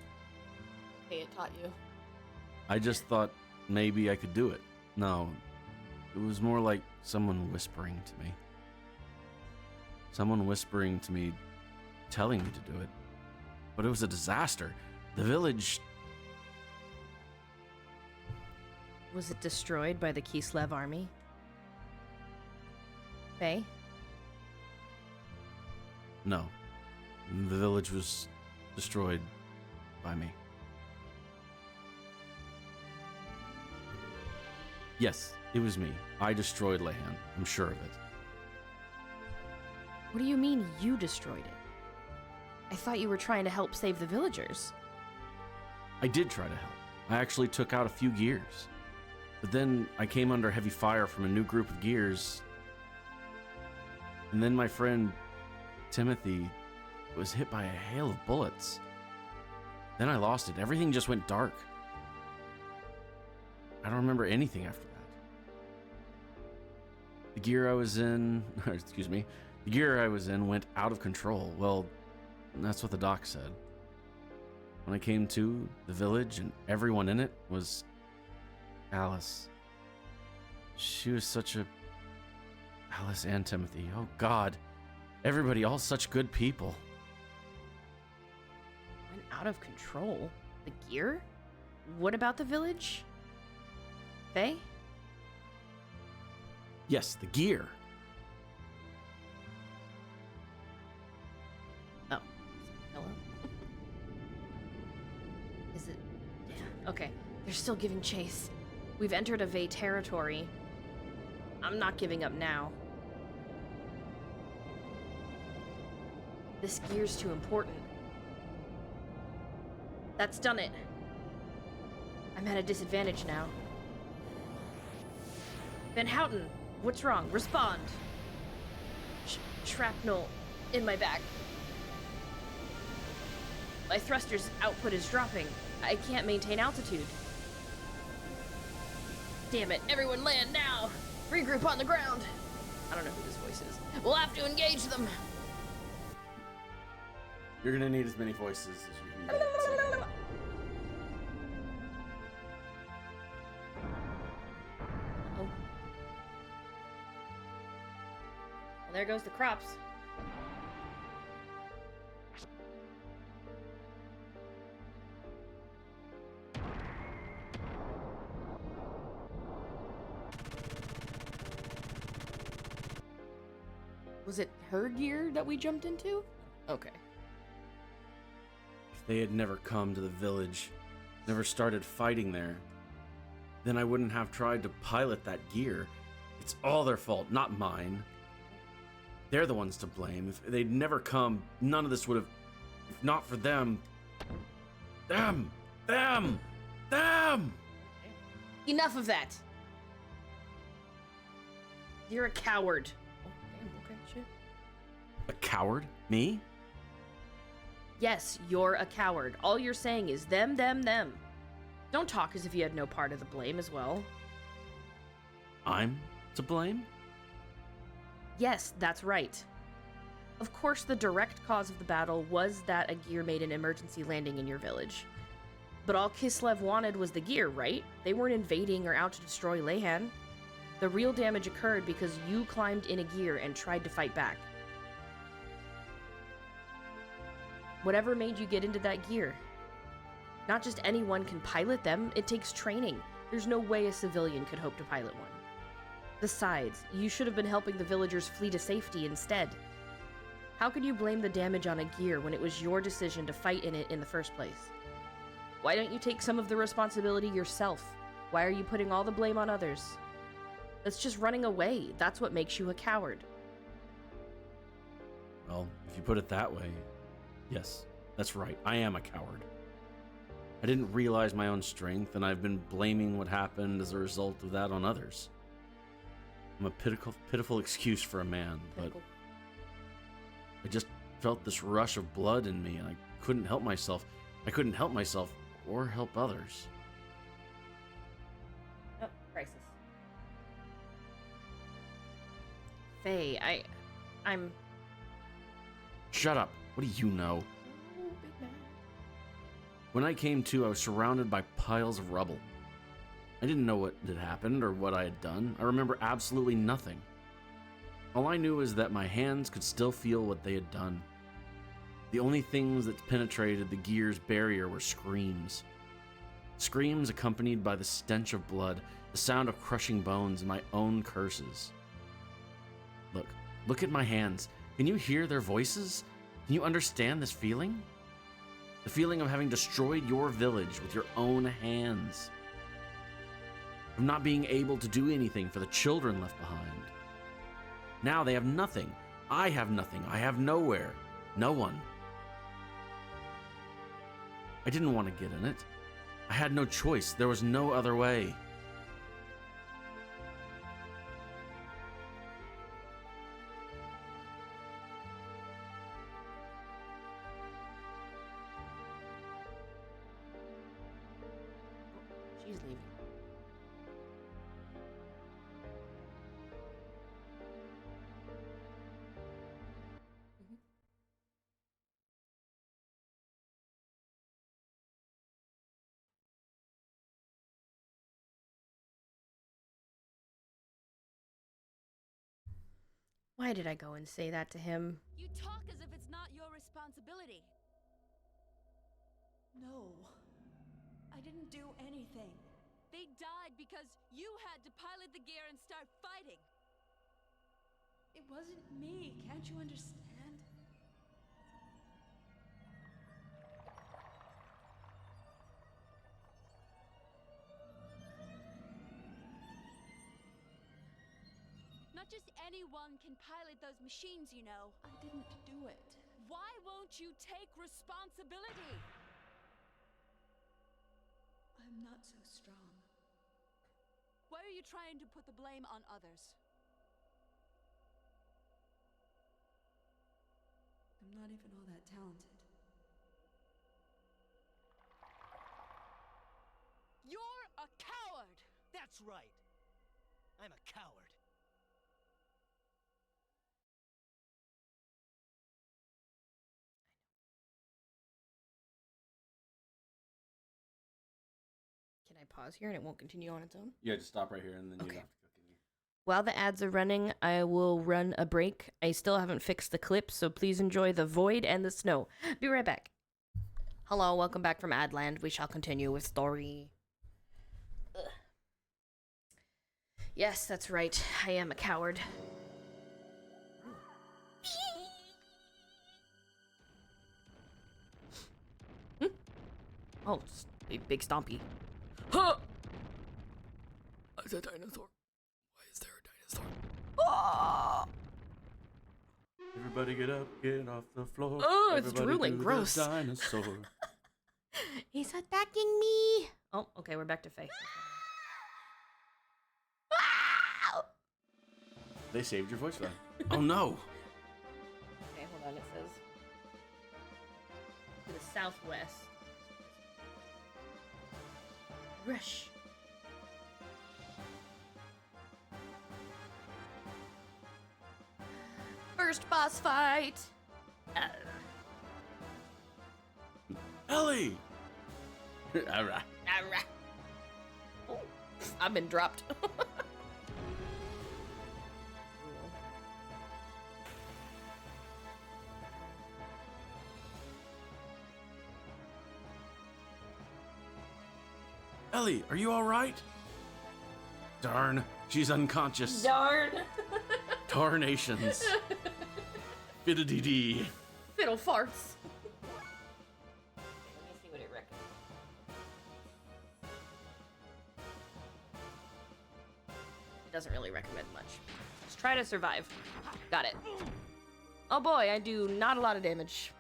Hey, it taught you. I just thought maybe I could do it. No, it was more like someone whispering to me. Someone whispering to me, telling me to do it. But it was a disaster. The village... Was it destroyed by the Kislev army? Faye? No. The village was destroyed by me. Yes, it was me. I destroyed Lehan. I'm sure of it. What do you mean you destroyed it? I thought you were trying to help save the villagers. I did try to help. I actually took out a few gears. But then I came under heavy fire from a new group of gears. And then my friend Timothy was hit by a hail of bullets. Then I lost it. Everything just went dark. I don't remember anything after that. The gear I was in, the gear I was in went out of control. Well, that's what the doc said. When I came to, the village and everyone in it was Alice. She was such a... Alice and Timothy. Oh, God. Everybody, all such good people. Went out of control. The gear? What about the village? Faye? Yes, the gear. Oh. Hello? Is it... Yeah, okay. They're still giving chase. We've entered a Vey territory. I'm not giving up now. This gear's too important. That's done it. I'm at a disadvantage now. Van Houten, what's wrong? Respond. Shrapnel in my back. My thruster's output is dropping. I can't maintain altitude. Damn it, everyone land now! Regroup on the ground! I don't know who this voice is. We'll have to engage them! You're gonna need as many voices as you can get. So. Oh. Well, there goes the crops. Was it her gear that we jumped into? Okay. If they had never come to the village, never started fighting there, then I wouldn't have tried to pilot that gear. It's all their fault, not mine. They're the ones to blame. If they'd never come, none of this would have... If not for them... Them! Enough of that! You're a coward. Oh, damn, okay, shit. A coward? Me? Yes, you're a coward. All you're saying is them. Don't talk as if you had no part of the blame as well. I'm to blame? Yes, that's right. Of course, the direct cause of the battle was that a gear made an emergency landing in your village. But all Kislev wanted was the gear, right? They weren't invading or out to destroy Lehan. The real damage occurred because you climbed in a gear and tried to fight back. Whatever made you get into that gear? Not just anyone can pilot them, it takes training. There's no way a civilian could hope to pilot one. Besides, you should have been helping the villagers flee to safety instead. How could you blame the damage on a gear when it was your decision to fight in it in the first place? Why don't you take some of the responsibility yourself? Why are you putting all the blame on others? That's just running away. That's what makes you a coward. Well, if you put it that way, yes, that's right. I am a coward. I didn't realize my own strength, and I've been blaming what happened as a result of that on others. I'm a pitiful excuse for a man, but I just felt this rush of blood in me, and I couldn't help myself. I couldn't help myself or help others. Oh, crisis. Faye, I'm... Shut up. What do you know? Oh, big man. When I came to, I was surrounded by piles of rubble. I didn't know what had happened or what I had done. I remember absolutely nothing. All I knew is that my hands could still feel what they had done. The only things that penetrated the gear's barrier were screams. Screams accompanied by the stench of blood, the sound of crushing bones, and my own curses. Look at my hands. Can you hear their voices? Can you understand this feeling? The feeling of having destroyed your village with your own hands. Of not being able to do anything for the children left behind. Now they have nothing. I have nothing. I have nowhere. No one. I didn't want to get in it. I had no choice. There was no other way. She's leaving. Why did I go and say that to him? You talk as if it's not your responsibility. No. I didn't do anything. They died because you had to pilot the gear and start fighting. It wasn't me. Can't you understand? Not just anyone can pilot those machines, you know. I didn't do it. Why won't you take responsibility? I'm not so strong. Why are you trying to put the blame on others? I'm not even all that talented. You're a coward! That's right. I'm a coward. Can I pause here and it won't continue on its own? Yeah, just stop right here and then you Okay. have to continue. While the ads are running, I will run a break. I still haven't fixed the clip, so please enjoy the void and the snow. Be right back. Hello, welcome back from Adland. We shall continue with story. Ugh. Yes, that's right. I am a coward. Oh, it's a big stompy. Huh! It's a dinosaur. Why is there a dinosaur? Ah! Everybody get up, get off the floor. Oh, it's Everybody drooling. do the Gross. Dinosaur. He's attacking me. Oh, okay, we're back to Faye. They saved your voice line. Oh no. Okay, hold on. It says to the southwest. Rush. First boss fight. Ellie! Alright. Oh, I've been dropped. Ellie, are you alright? Darn, she's unconscious. Darn. Tarnations. Fiddle-dee-dee. Fiddle farts. Let me see what it recommends. It doesn't really recommend much. Just try to survive. Got it. Oh boy, I do not a lot of damage.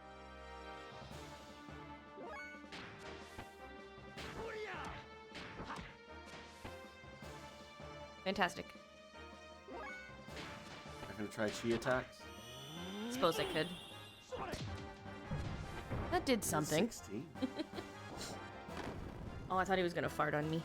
Fantastic. I'm gonna try chi attacks. Suppose I could. That did something. 16. Oh, I thought he was gonna fart on me.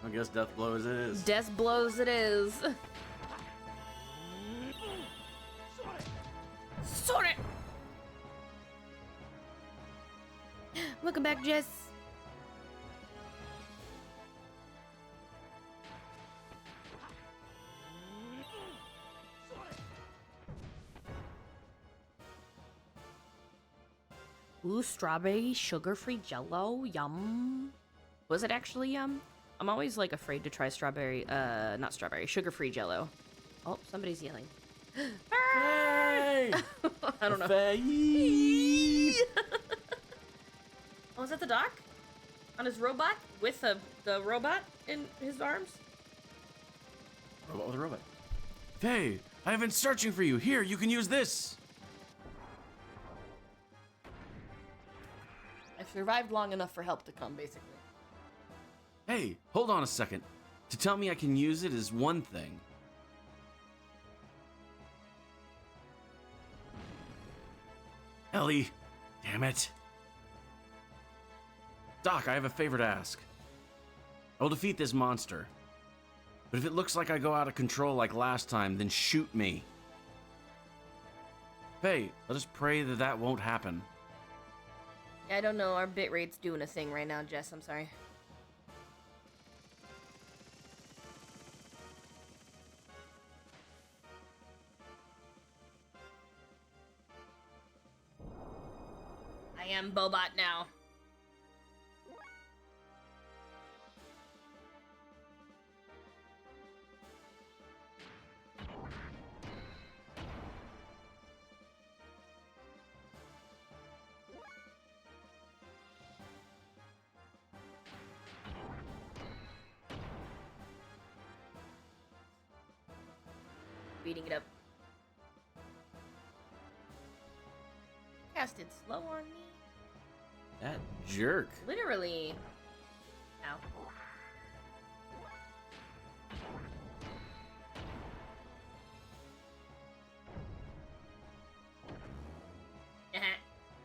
I guess death blows it is. Death blows it is. Sorry. Welcome back, Jess. Ooh, strawberry sugar-free Jello, yum. Was it actually yum? I'm always like afraid to try strawberry, not strawberry, sugar-free Jello. Oh, somebody's yelling. Hey! I don't know. Faye! Oh, is that the doc? On his robot? With the robot in his arms? Robot with a robot. Faye, I have been searching for you. Here, you can use this. I've survived long enough for help to come, basically. Hey, hold on a second. To tell me I can use it is one thing. Ellie, damn it. Doc, I have a favor to ask. I'll defeat this monster. But if it looks like I go out of control like last time, then shoot me. Faye, let us pray that won't happen. I don't know, our bitrate's doing a thing right now, Jess, I'm sorry. am Bobot now. Beating it up. Casted slow on me. That jerk. Literally. Ow.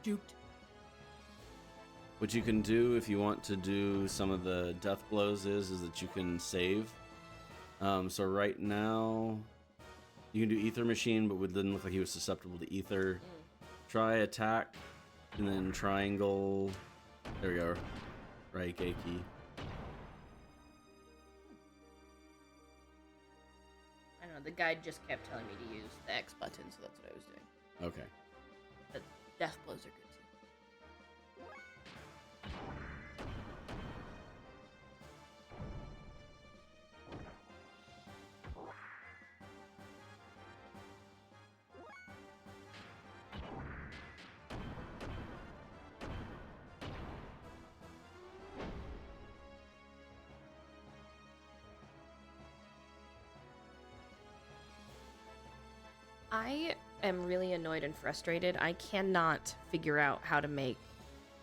Juked. What you can do if you want to do some of the death blows is that you can save. So right now, you can do Ether Machine, but it didn't look like he was susceptible to Ether. Try attack, and then triangle. There we go. Right, Geiki. I don't know, the guide just kept telling me to use the X button, so that's what I was doing. Okay. But death blows are good too. I am really annoyed and frustrated. I cannot figure out how to make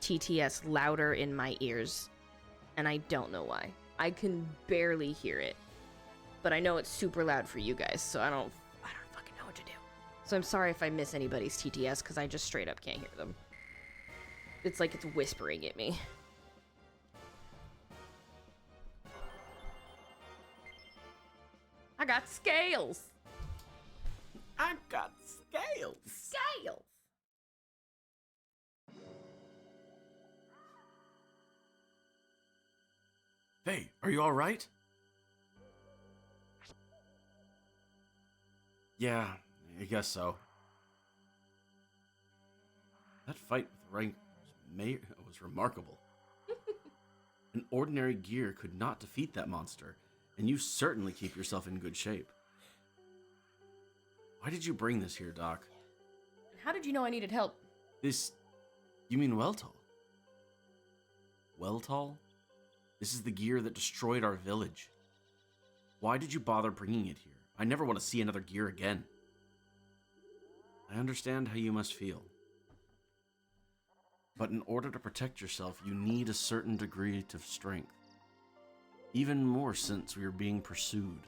TTS louder in my ears, and I don't know why. I can barely hear it, but I know it's super loud for you guys, so I don't fucking know what to do. So I'm sorry if I miss anybody's TTS, because I just straight up can't hear them. It's like it's whispering at me. I got scales! I got scales. Scales! Hey, are you all right? Yeah, I guess so. That fight with rank was remarkable. An ordinary gear could not defeat that monster, and you certainly keep yourself in good shape. Why did you bring this here, Doc? How did you know I needed help? This... You mean Weltall? Weltall? This is the gear that destroyed our village. Why did you bother bringing it here? I never want to see another gear again. I understand how you must feel. But in order to protect yourself, you need a certain degree of strength. Even more since we are being pursued.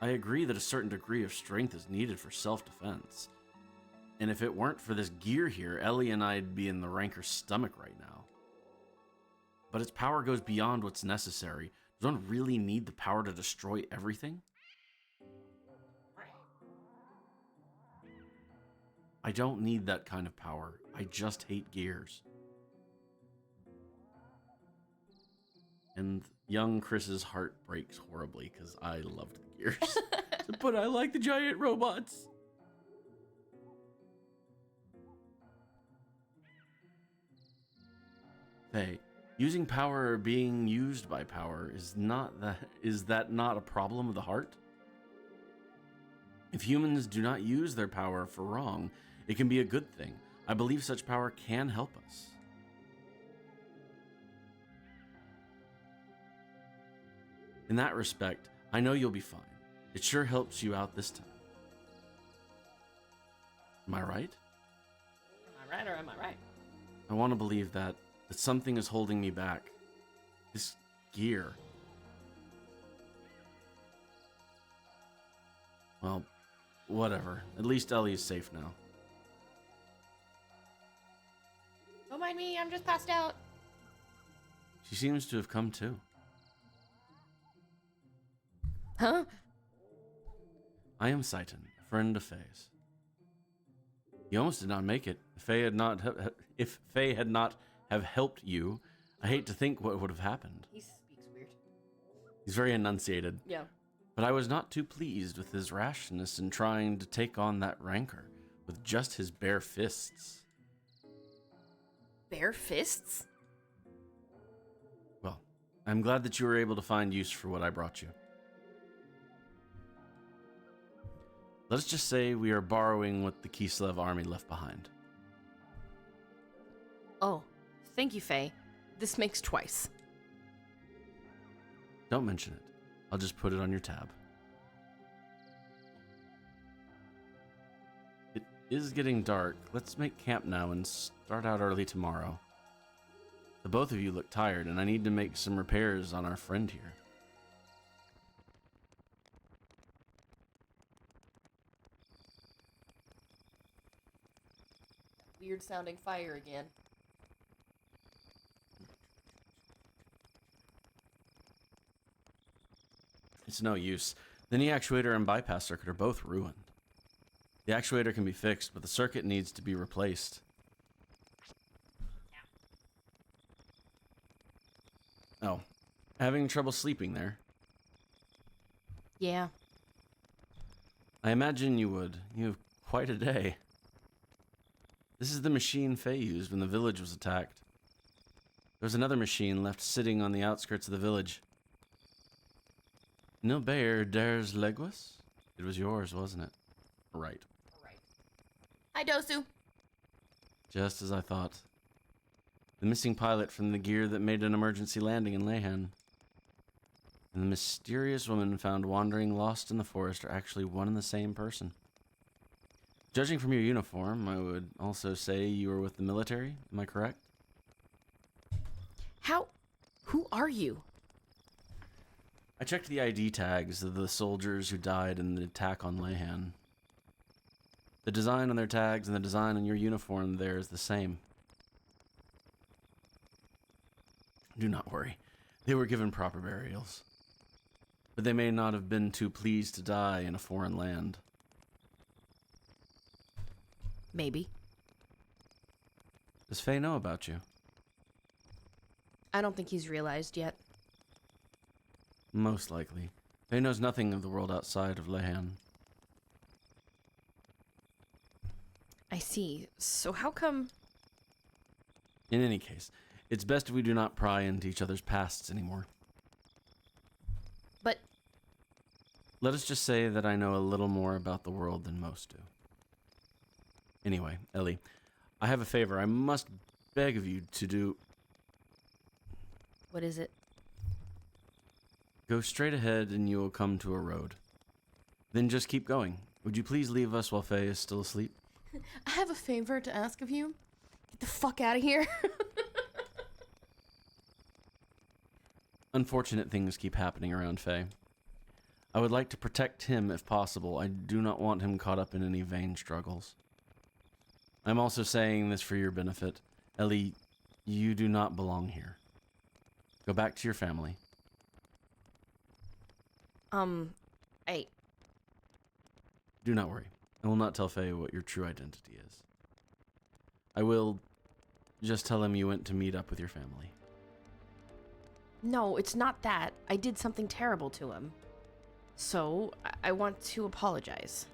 I agree that a certain degree of strength is needed for self-defense. And if it weren't for this gear here, Ellie and I'd be in the ranker's stomach right now. But its power goes beyond what's necessary. Does one really need the power to destroy everything? I don't need that kind of power. I just hate gears. And young Chris's heart breaks horribly because I loved the gears. But I like the giant robots. Hey, using power or being used by power is that not a problem of the heart? If humans do not use their power for wrong, it can be a good thing. I believe such power can help us. In that respect, I know you'll be fine. It sure helps you out this time. Am I right? Am I right or am I right? I want to believe that something is holding me back. This gear. Well, whatever. At least Ellie is safe now. Don't mind me, I'm just passed out. She seems to have come too. Huh? I am Saiton, a friend of Faye's. You almost did not make it. If Faye had not have helped you, I hate to think what would have happened. He speaks weird. He's very enunciated. Yeah. But I was not too pleased with his rashness in trying to take on that rancor with just his bare fists. bare fists? Well, I'm glad that you were able to find use for what I brought you. Let's just say we are borrowing what the Kislev army left behind. Oh, thank you, Faye. This makes twice. Don't mention it. I'll just put it on your tab. It is getting dark. Let's make camp now and start out early tomorrow. The both of you look tired, and I need to make some repairs on our friend here. Weird sounding fire again. It's no use. The knee actuator and bypass circuit are both ruined. The actuator can be fixed, but the circuit needs to be replaced. Oh, having trouble sleeping there? Yeah. I imagine you would. You have quite a day. This is the machine Faye used when the village was attacked. There was another machine left sitting on the outskirts of the village. No Bayer dares Leguas? It was yours, wasn't it? Right. Hi, Dosu. Just as I thought. The missing pilot from the gear that made an emergency landing in Lehan. And the mysterious woman found wandering lost in the forest are actually one and the same person. Judging from your uniform, I would also say you were with the military. Am I correct? Who are you? I checked the ID tags of the soldiers who died in the attack on Lehan. The design on their tags and the design on your uniform there is the same. Do not worry. They were given proper burials. But they may not have been too pleased to die in a foreign land. Maybe. Does Faye know about you? I don't think he's realized yet. Most likely. Faye knows nothing of the world outside of Lehan. I see. So how come... In any case, it's best if we do not pry into each other's pasts anymore. But... Let us just say that I know a little more about the world than most do. Anyway, Ellie, I have a favor I must beg of you to do. What is it? Go straight ahead and you will come to a road. Then just keep going. Would you please leave us while Faye is still asleep? I have a favor to ask of you. Get the fuck out of here. Unfortunate things keep happening around Faye. I would like to protect him if possible. I do not want him caught up in any vain struggles. I'm also saying this for your benefit. Ellie, you do not belong here. Go back to your family. I... Do not worry. I will not tell Faye what your true identity is. I will just tell him you went to meet up with your family. No, it's not that. I did something terrible to him. So, I want to apologize.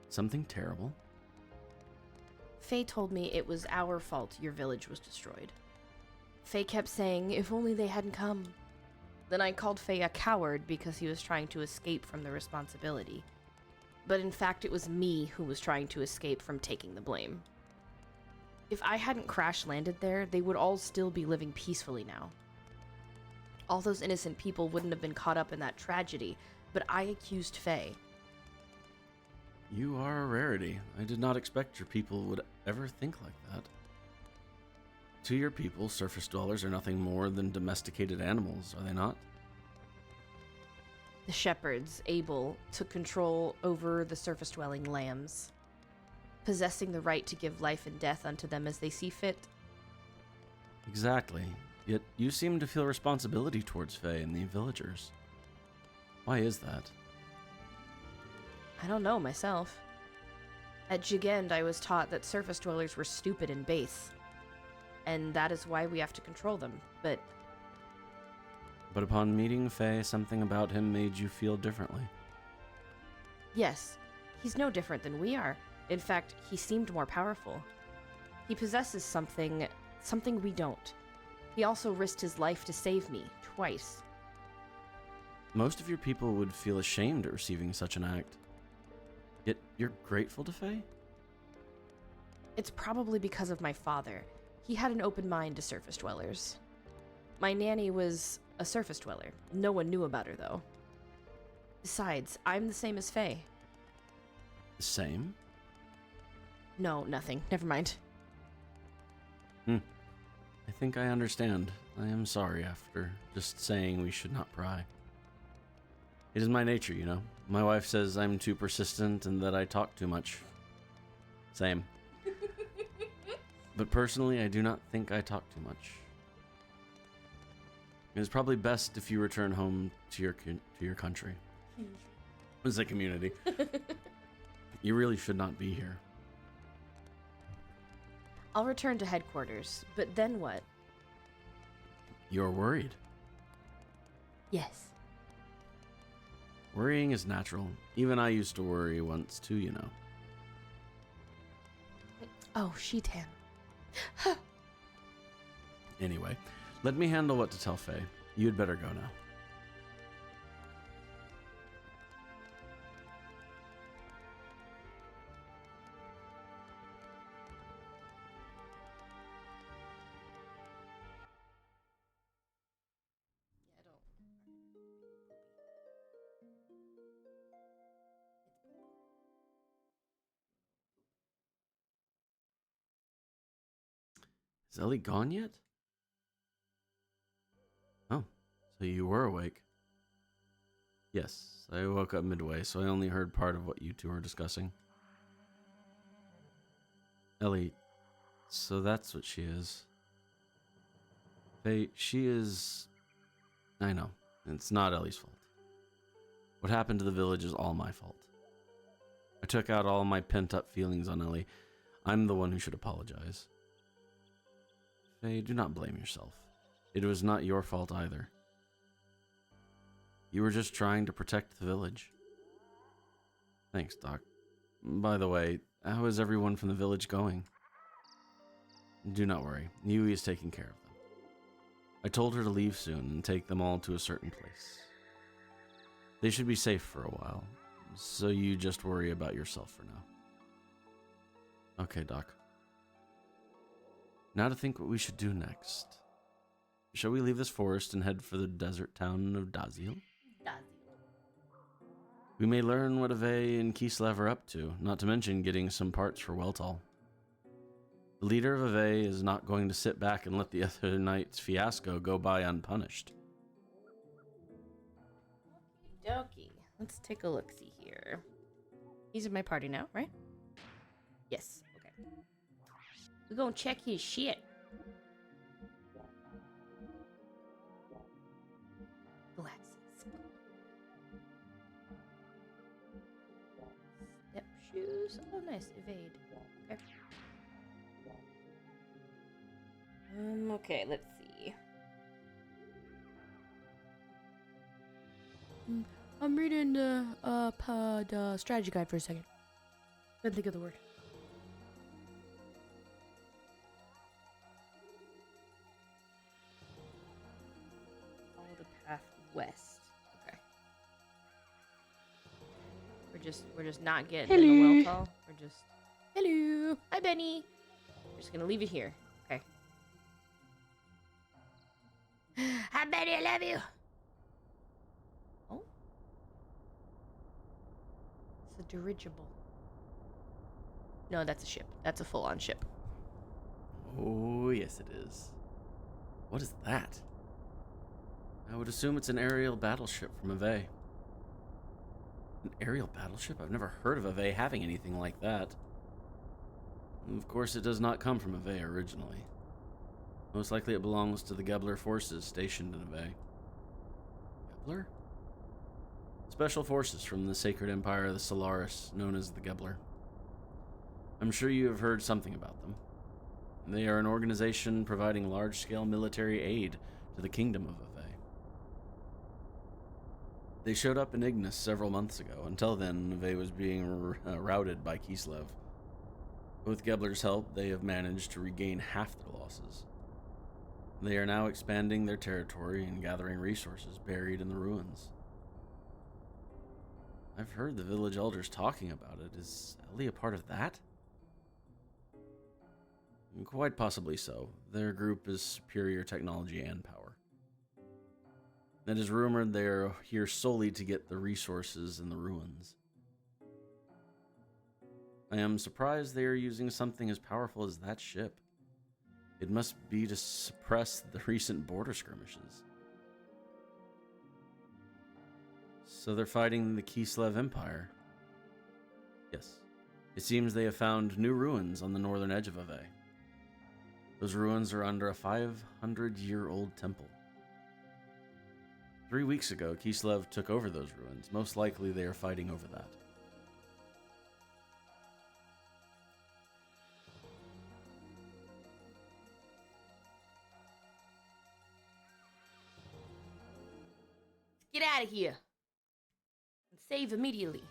Something terrible? Faye told me it was our fault your village was destroyed. Faye kept saying, if only they hadn't come. Then I called Faye a coward because he was trying to escape from the responsibility. But in fact, it was me who was trying to escape from taking the blame. If I hadn't crash landed there, they would all still be living peacefully now. All those innocent people wouldn't have been caught up in that tragedy, but I accused Faye. You are a rarity. I did not expect your people would ever think like that. To your people, surface dwellers are nothing more than domesticated animals, are they not? The shepherds, Abel, took control over the surface-dwelling lambs, possessing the right to give life and death unto them as they see fit. Exactly. Yet you seem to feel responsibility towards Faye and the villagers. Why is that? I don't know myself. At Jigend, I was taught that surface dwellers were stupid and base, and that is why we have to control them, But upon meeting Faye, something about him made you feel differently. yes, he's no different than we are. In fact, he seemed more powerful. He possesses something we don't. He also risked his life to save me, twice. Most of your people would feel ashamed at receiving such an act. Yet you're grateful to Faye? It's probably because of my father. He had an open mind to surface dwellers. My nanny was a surface dweller. No one knew about her, though. Besides, I'm the same as Faye. The same? No, nothing. Never mind. I think I understand. I am sorry after just saying we should not pry. It is my nature, you know. My wife says I'm too persistent and that I talk too much. Same. But personally, I do not think I talk too much. It is probably best if you return home to your country. As a community. You really should not be here. I'll return to headquarters, but then what? You're worried. Yes. Worrying is natural. Even I used to worry once too, you know. Oh, Sheetan. Anyway, let me handle what to tell Faye. You'd better go now. Is Ellie gone yet? Oh, so you were awake. Yes, I woke up midway, so I only heard part of what you two were discussing. Ellie, so that's what she is. Faye, she is... I know, it's not Ellie's fault. What happened to the village is all my fault. I took out all my pent-up feelings on Ellie. I'm the one who should apologize. Faye, do not blame yourself. It was not your fault either. You were just trying to protect the village. Thanks, Doc. By the way, how is everyone from the village going? Do not worry. Yui is taking care of them. I told her to leave soon and take them all to a certain place. They should be safe for a while, so you just worry about yourself for now. Okay, Doc. Now to think what we should do next. Shall we leave this forest and head for the desert town of Dazil? We may learn what Ave and Kislev are up to, not to mention getting some parts for Weltall. The leader of Ave is not going to sit back and let the other night's fiasco go by unpunished. Dokie. Let's take a look-see here. He's in my party now, right? Yes. Okay. We're gonna check his shit. Glasses. Step shoes. Oh, nice. Evade. Okay. Okay, let's see. I'm reading the strategy guide for a second. Couldn't think of the word. Follow the path west. Okay. We're just not getting to the well call. We're just hello. Hi, Benny. We're just gonna leave it here. Okay. Hi, Benny. I love you. Oh. It's a dirigible. No, that's a ship. That's a full-on ship. Oh, yes it is. What is that? I would assume it's an aerial battleship from Ave. An aerial battleship? I've never heard of Ave having anything like that. Of course, it does not come from Ave originally. Most likely it belongs to the Gebler forces stationed in Ave. Gebler? Special forces from the Sacred Empire of the Solaris, known as the Gebler. I'm sure you have heard something about them. They are an organization providing large-scale military aid to the Kingdom of Ave. They showed up in Ignis several months ago. Until then, Ave was being routed by Kislev. With Gebler's help, they have managed to regain half their losses. They are now expanding their territory and gathering resources buried in the ruins. I've heard the village elders talking about it. Is Ellie a part of that? Quite possibly so. Their group is superior technology and power. It is rumored they are here solely to get the resources in the ruins. I am surprised they are using something as powerful as that ship. It must be to suppress the recent border skirmishes. So they're fighting the Kislev Empire. Yes. It seems they have found new ruins on the northern edge of Ave. Those ruins are under a 500-year-old temple. 3 weeks ago, Kislev took over those ruins. Most likely they are fighting over that. Get out of here. And save immediately.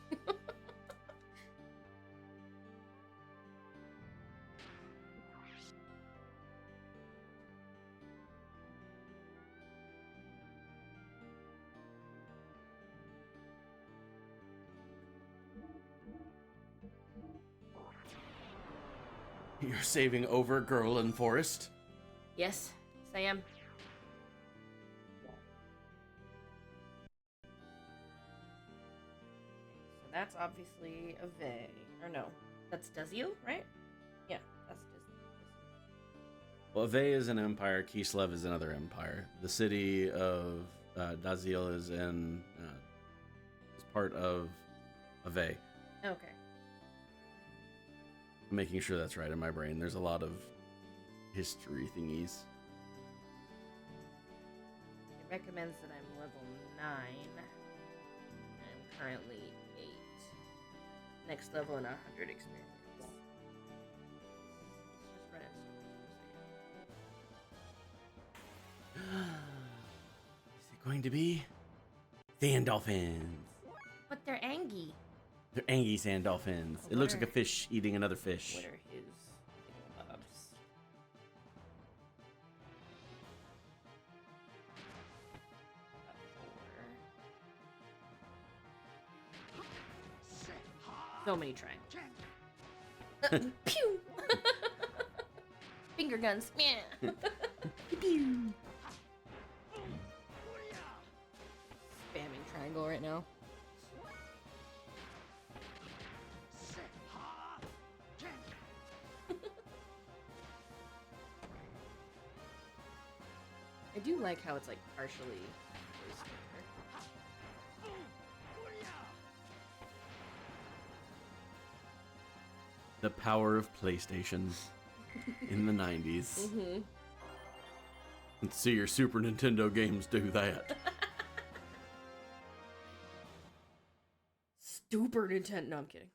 You're saving over Girl and Forest? Yes, I am. So that's obviously a Vey. Or no, that's Dazio, right? Yeah, that's just. Well, Ave is an empire, Kislev is another empire. The city of Dazil is is part of Ave. Okay. I'm making sure that's right in my brain. There's a lot of history thingies. It recommends that I'm level 9. I'm currently 8. Next level and 100 experience. Let's just run it. Is it going to be sand dolphins? But they're Angie. They're Angie sand dolphins. It looks like a fish eating another fish. What are his thingamabobs? So many triangles. Pew! Finger guns. Yeah. Pew! Spamming triangle right now. I do like how it's like partially voice over. The power of PlayStation in the 90s. Mm-hmm. Let's see your Super Nintendo games do that. Super Nintendo. No, I'm kidding.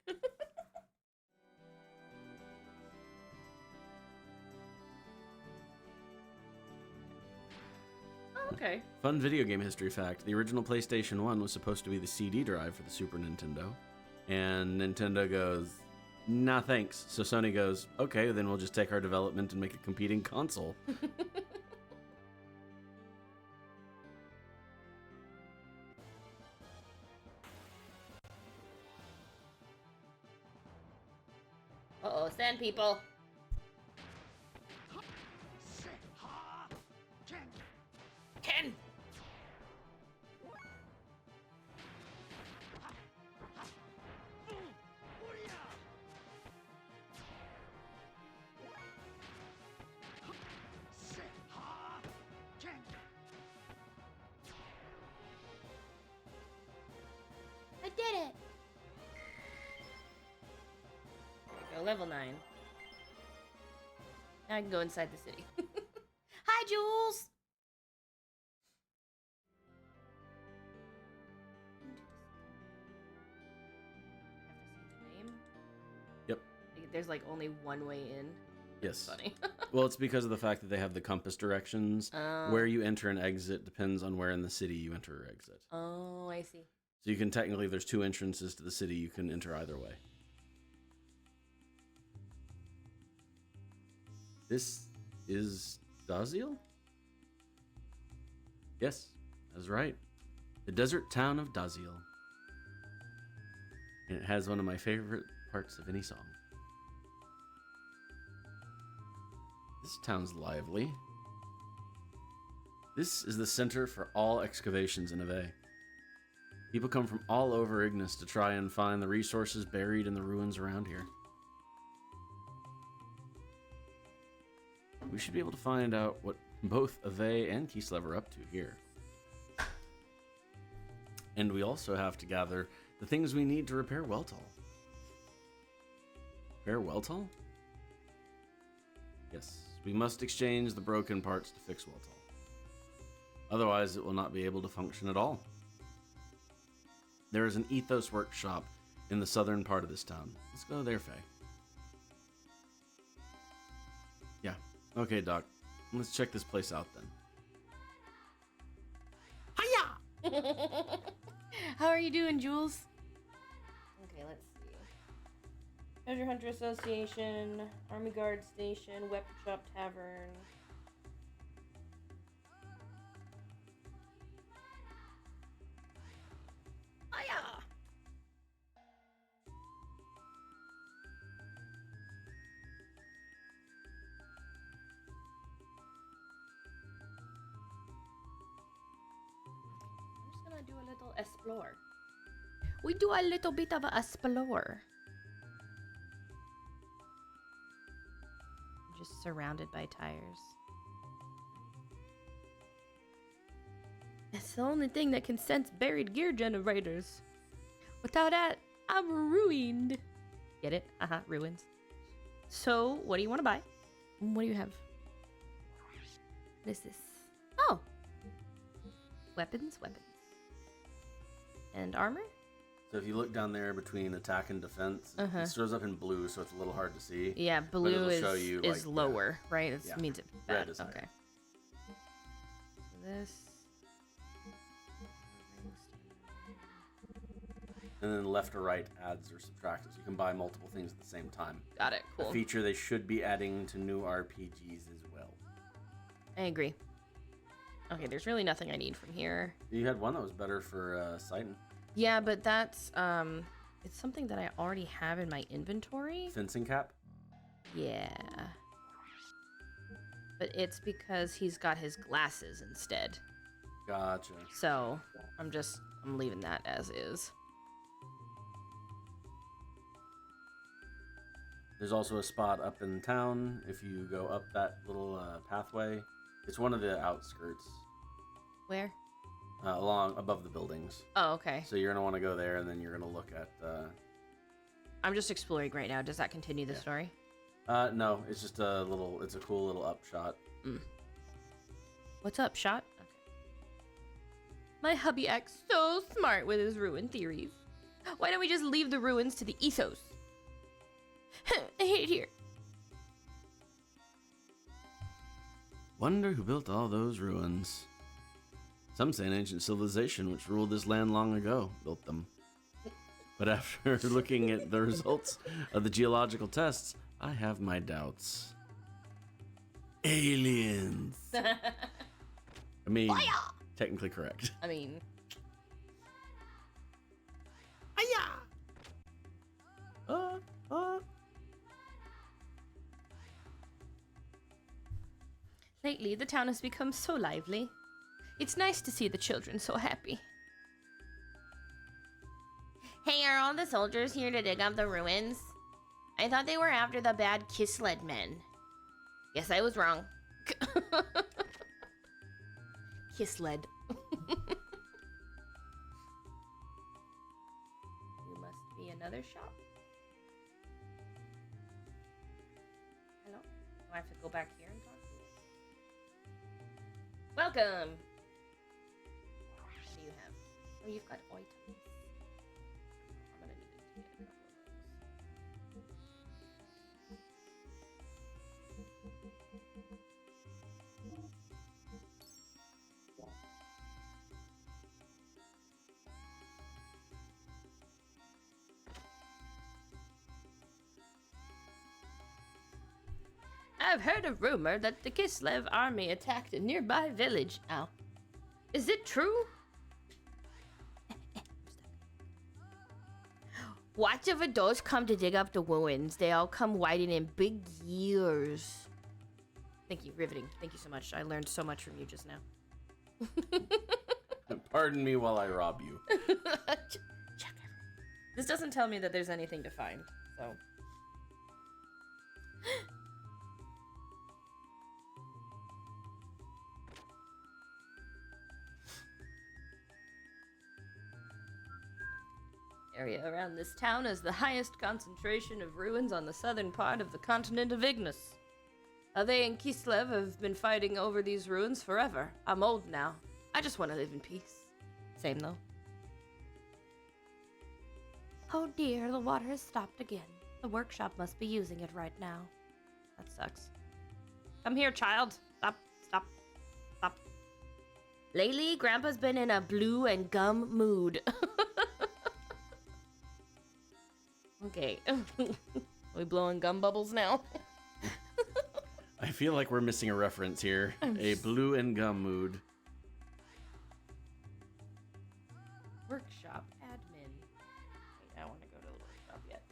Okay. Fun video game history fact. The original PlayStation 1 was supposed to be the CD drive for the Super Nintendo. And Nintendo goes, nah, thanks. So Sony goes, okay, then we'll just take our development and make a competing console. Uh-oh, sand people. Ken! I did it! There we go, level 9. Now I can go inside the city. Hi, Jules! Yep. There's like only one way in. Yes. That's funny. Well, it's because of the fact that they have the compass directions. Where you enter and exit depends on where in the city you enter or exit. Oh, I see. So you can technically, there's 2 entrances to the city. You can enter either way. This is Daziel? Yes, that's right. The desert town of Daziel. And it has one of my favorite parts of any song. This town's lively. This is the center for all excavations in Ave. People come from all over Ignis to try and find the resources buried in the ruins around here. We should be able to find out what both Ave and Kislev are up to here. And we also have to gather the things we need to repair Weltall. Repair Weltall? Yes, we must exchange the broken parts to fix Weltall. Otherwise, it will not be able to function at all. There is an Ethos workshop in the southern part of this town. Let's go there, Faye. Yeah. Okay, Doc. Let's check this place out then. Hiya! How are you doing, Jules? Okay, let's see. Treasure Hunter Association, Army Guard Station, Weapon Shop Tavern. Hiya! Do a little explore. We do a little bit of a explore. Just surrounded by tires. It's the only thing that can sense buried gear generators. Without that, I'm ruined. Get it? Ruins. So, what do you want to buy? What do you have? What is this? Oh! Weapons. And armor? So if you look down there between attack and defense, it shows up in blue, so it's a little hard to see. Yeah, blue is like, lower, right? It means it's bad. Red is higher. Okay. So this. And then left or right adds or subtracts, so you can buy multiple things at the same time. Got it. Cool. A feature they should be adding to new RPGs as well. I agree. Okay, there's really nothing I need from here. You had one that was better for Sighton. Yeah, but that's it's something that I already have in my inventory. Fencing cap? Yeah. But it's because he's got his glasses instead. Gotcha. So I'm leaving that as is. There's also a spot up in town if you go up that little pathway. It's one of the outskirts. Where? Along above the buildings. Oh, okay. So you're gonna want to go there, and then you're gonna look at. I'm just exploring right now. Does that continue the story? No, it's just a little. It's a cool little upshot. What's up, shot? Okay. My hubby acts so smart with his ruin theories. Why don't we just leave the ruins to the ethos? I hate it here. Wonder who built all those ruins. Some say an ancient civilization which ruled this land long ago built them. But after looking at the results of the geological tests, I have my doubts. Aliens. I mean, technically correct. I mean... Lately, the town has become so lively. It's nice to see the children so happy. Hey, are all the soldiers here to dig up the ruins? I thought they were after the bad Kislev men. Guess I was wrong. Kislev. You must be another shop. Hello? Do I have to go back here and talk to you? Welcome! What do you have? Oh, you've got items. I'm gonna need to get a couple of I've heard a rumor that the Kislev army attacked a nearby village. Ow. Is it true? Watch over those come to dig up the ruins. They all come widen in big years. Thank you, riveting. Thank you so much. I learned so much from you just now. Pardon me while I rob you. Check. This doesn't tell me that there's anything to find, so. Area around this town is the highest concentration of ruins on the southern part of the continent of Ignis. They and Kislev have been fighting over these ruins forever. I'm old now. I just want to live in peace. Same though. Oh dear, the water has stopped again. The workshop must be using it right now. That sucks. Come here, child. Stop. Lately, Grandpa's been in a blue and gum mood. Okay. Are we blowing gum bubbles now? I feel like we're missing a reference here. A blue and gum mood. Workshop admin. Wait, I want to go to the workshop yet.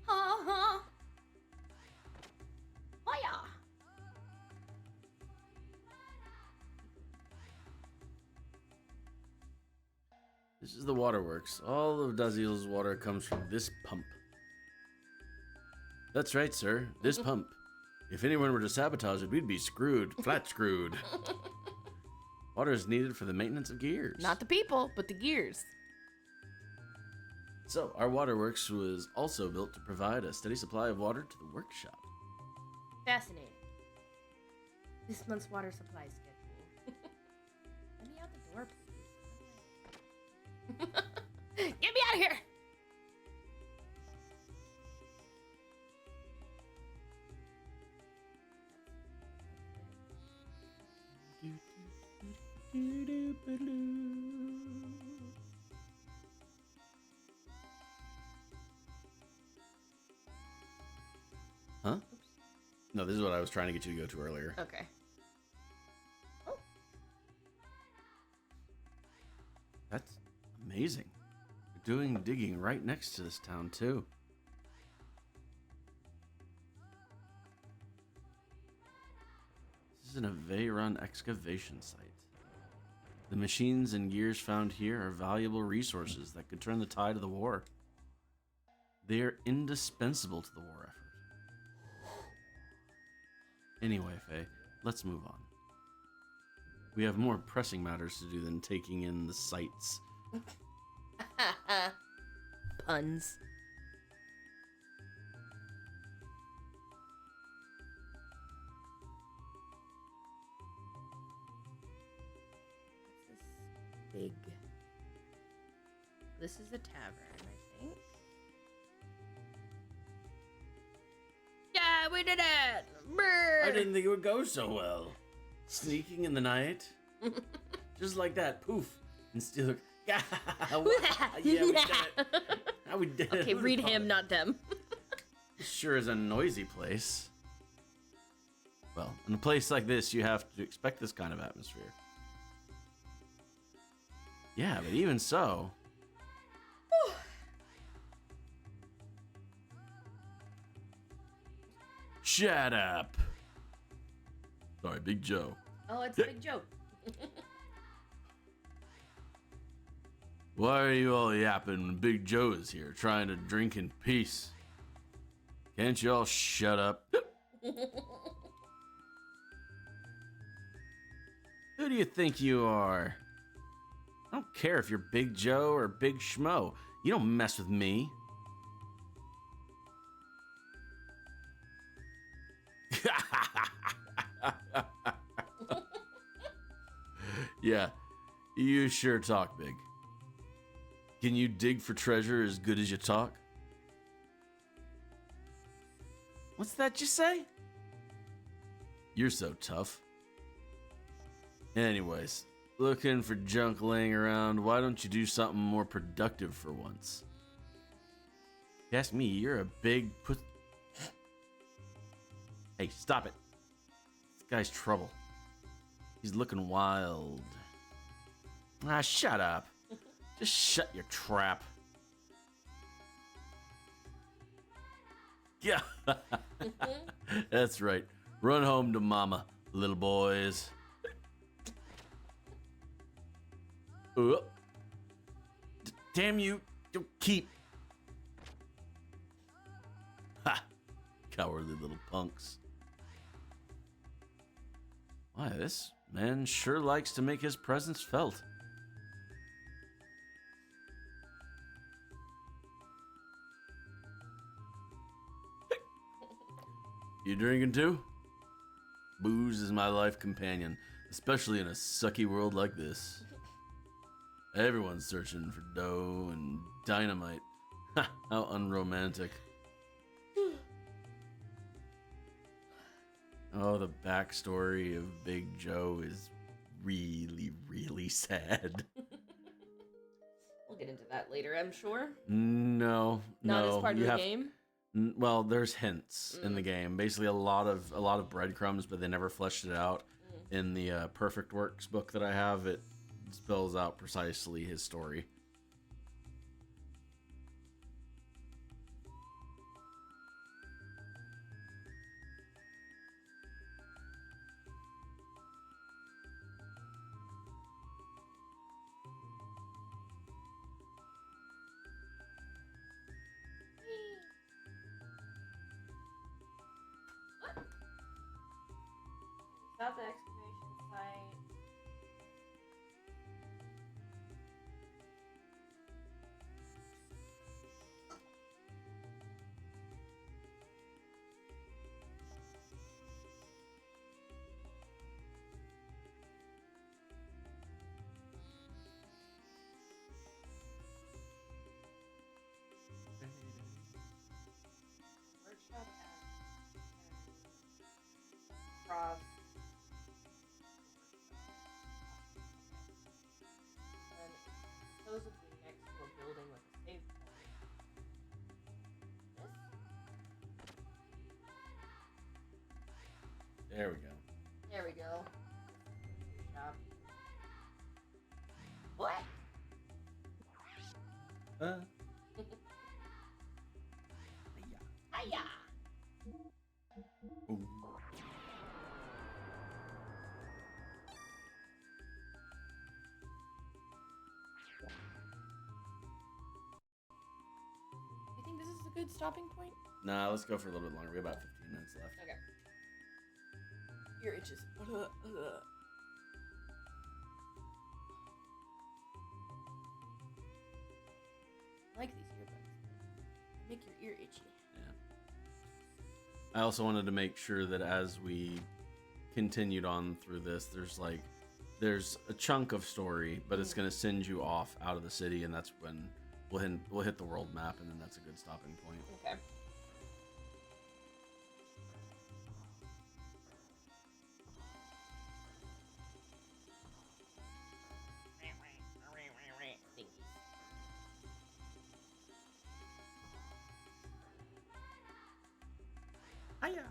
Ha. Hiya. This is the waterworks. All of Dazil's water comes from this pump. That's right, sir. This pump. If anyone were to sabotage it, we'd be screwed. Flat screwed. Water is needed for the maintenance of gears. Not the people, but the gears. So, our waterworks was also built to provide a steady supply of water to the workshop. Fascinating. This month's water supply schedule. Let me out the door, please. Get me out of here! Huh? No, this is what I was trying to get you to go to earlier. Okay. Oh. That's amazing. They're doing digging right next to this town, too. This is an Aveyron excavation site. The machines and gears found here are valuable resources that could turn the tide of the war. They are indispensable to the war effort. Anyway, Faye, let's move on. We have more pressing matters to do than taking in the sights. Puns. Big. This is a tavern, I think. Yeah, we did it! Brr. I didn't think it would go so well. Sneaking in the night. Just like that, poof. And still, yeah, we did it. How we did it. Okay, read him, not them. This sure is a noisy place. Well, in a place like this, you have to expect this kind of atmosphere. Yeah, but even so... Shut up! Sorry, Big Joe. Oh, it's a big joke. Why are you all yapping when Big Joe is here, trying to drink in peace? Can't you all shut up? Who do you think you are? I don't care if you're Big Joe or Big Schmo. You don't mess with me. Yeah, you sure talk big. Can you dig for treasure as good as you talk? What's that you say? You're so tough. Anyways, looking for junk laying around, why don't you do something more productive for once? If you ask me, you're a big Hey, stop it. This guy's trouble. He's looking wild. Ah, shut up. Just shut your trap. Yeah. That's right. Run home to mama, little boys. Damn you. Don't keep. Ha! Cowardly little punks. Why, this man sure likes to make his presence felt. You drinking too? Booze is my life companion, especially in a sucky world like this. Everyone's searching for dough and dynamite. Ha, how unromantic. Oh, the backstory of Big Joe is really, really sad. We'll get into that later, I'm sure. No, Not no. as part of the game? Well, there's hints in the game. Basically, a lot of breadcrumbs, but they never fleshed it out. In the Perfect Works book that I have, it spells out precisely his story. Without the excavation site. Workshop and cross. And supposedly next to a building with a save point. This? There we go. There we go. Shop. What? Hiya! Ooh. You think this is a good stopping point? Nah, let's go for a little bit longer. We have about 15 minutes left. Okay. Your itches. I like these earbuds. Make your ear itchy. I also wanted to make sure that as we continued on through this, there's a chunk of story, but it's going to send you off out of the city, and that's when we'll hit the world map, and then that's a good stopping point. Okay. Hiya!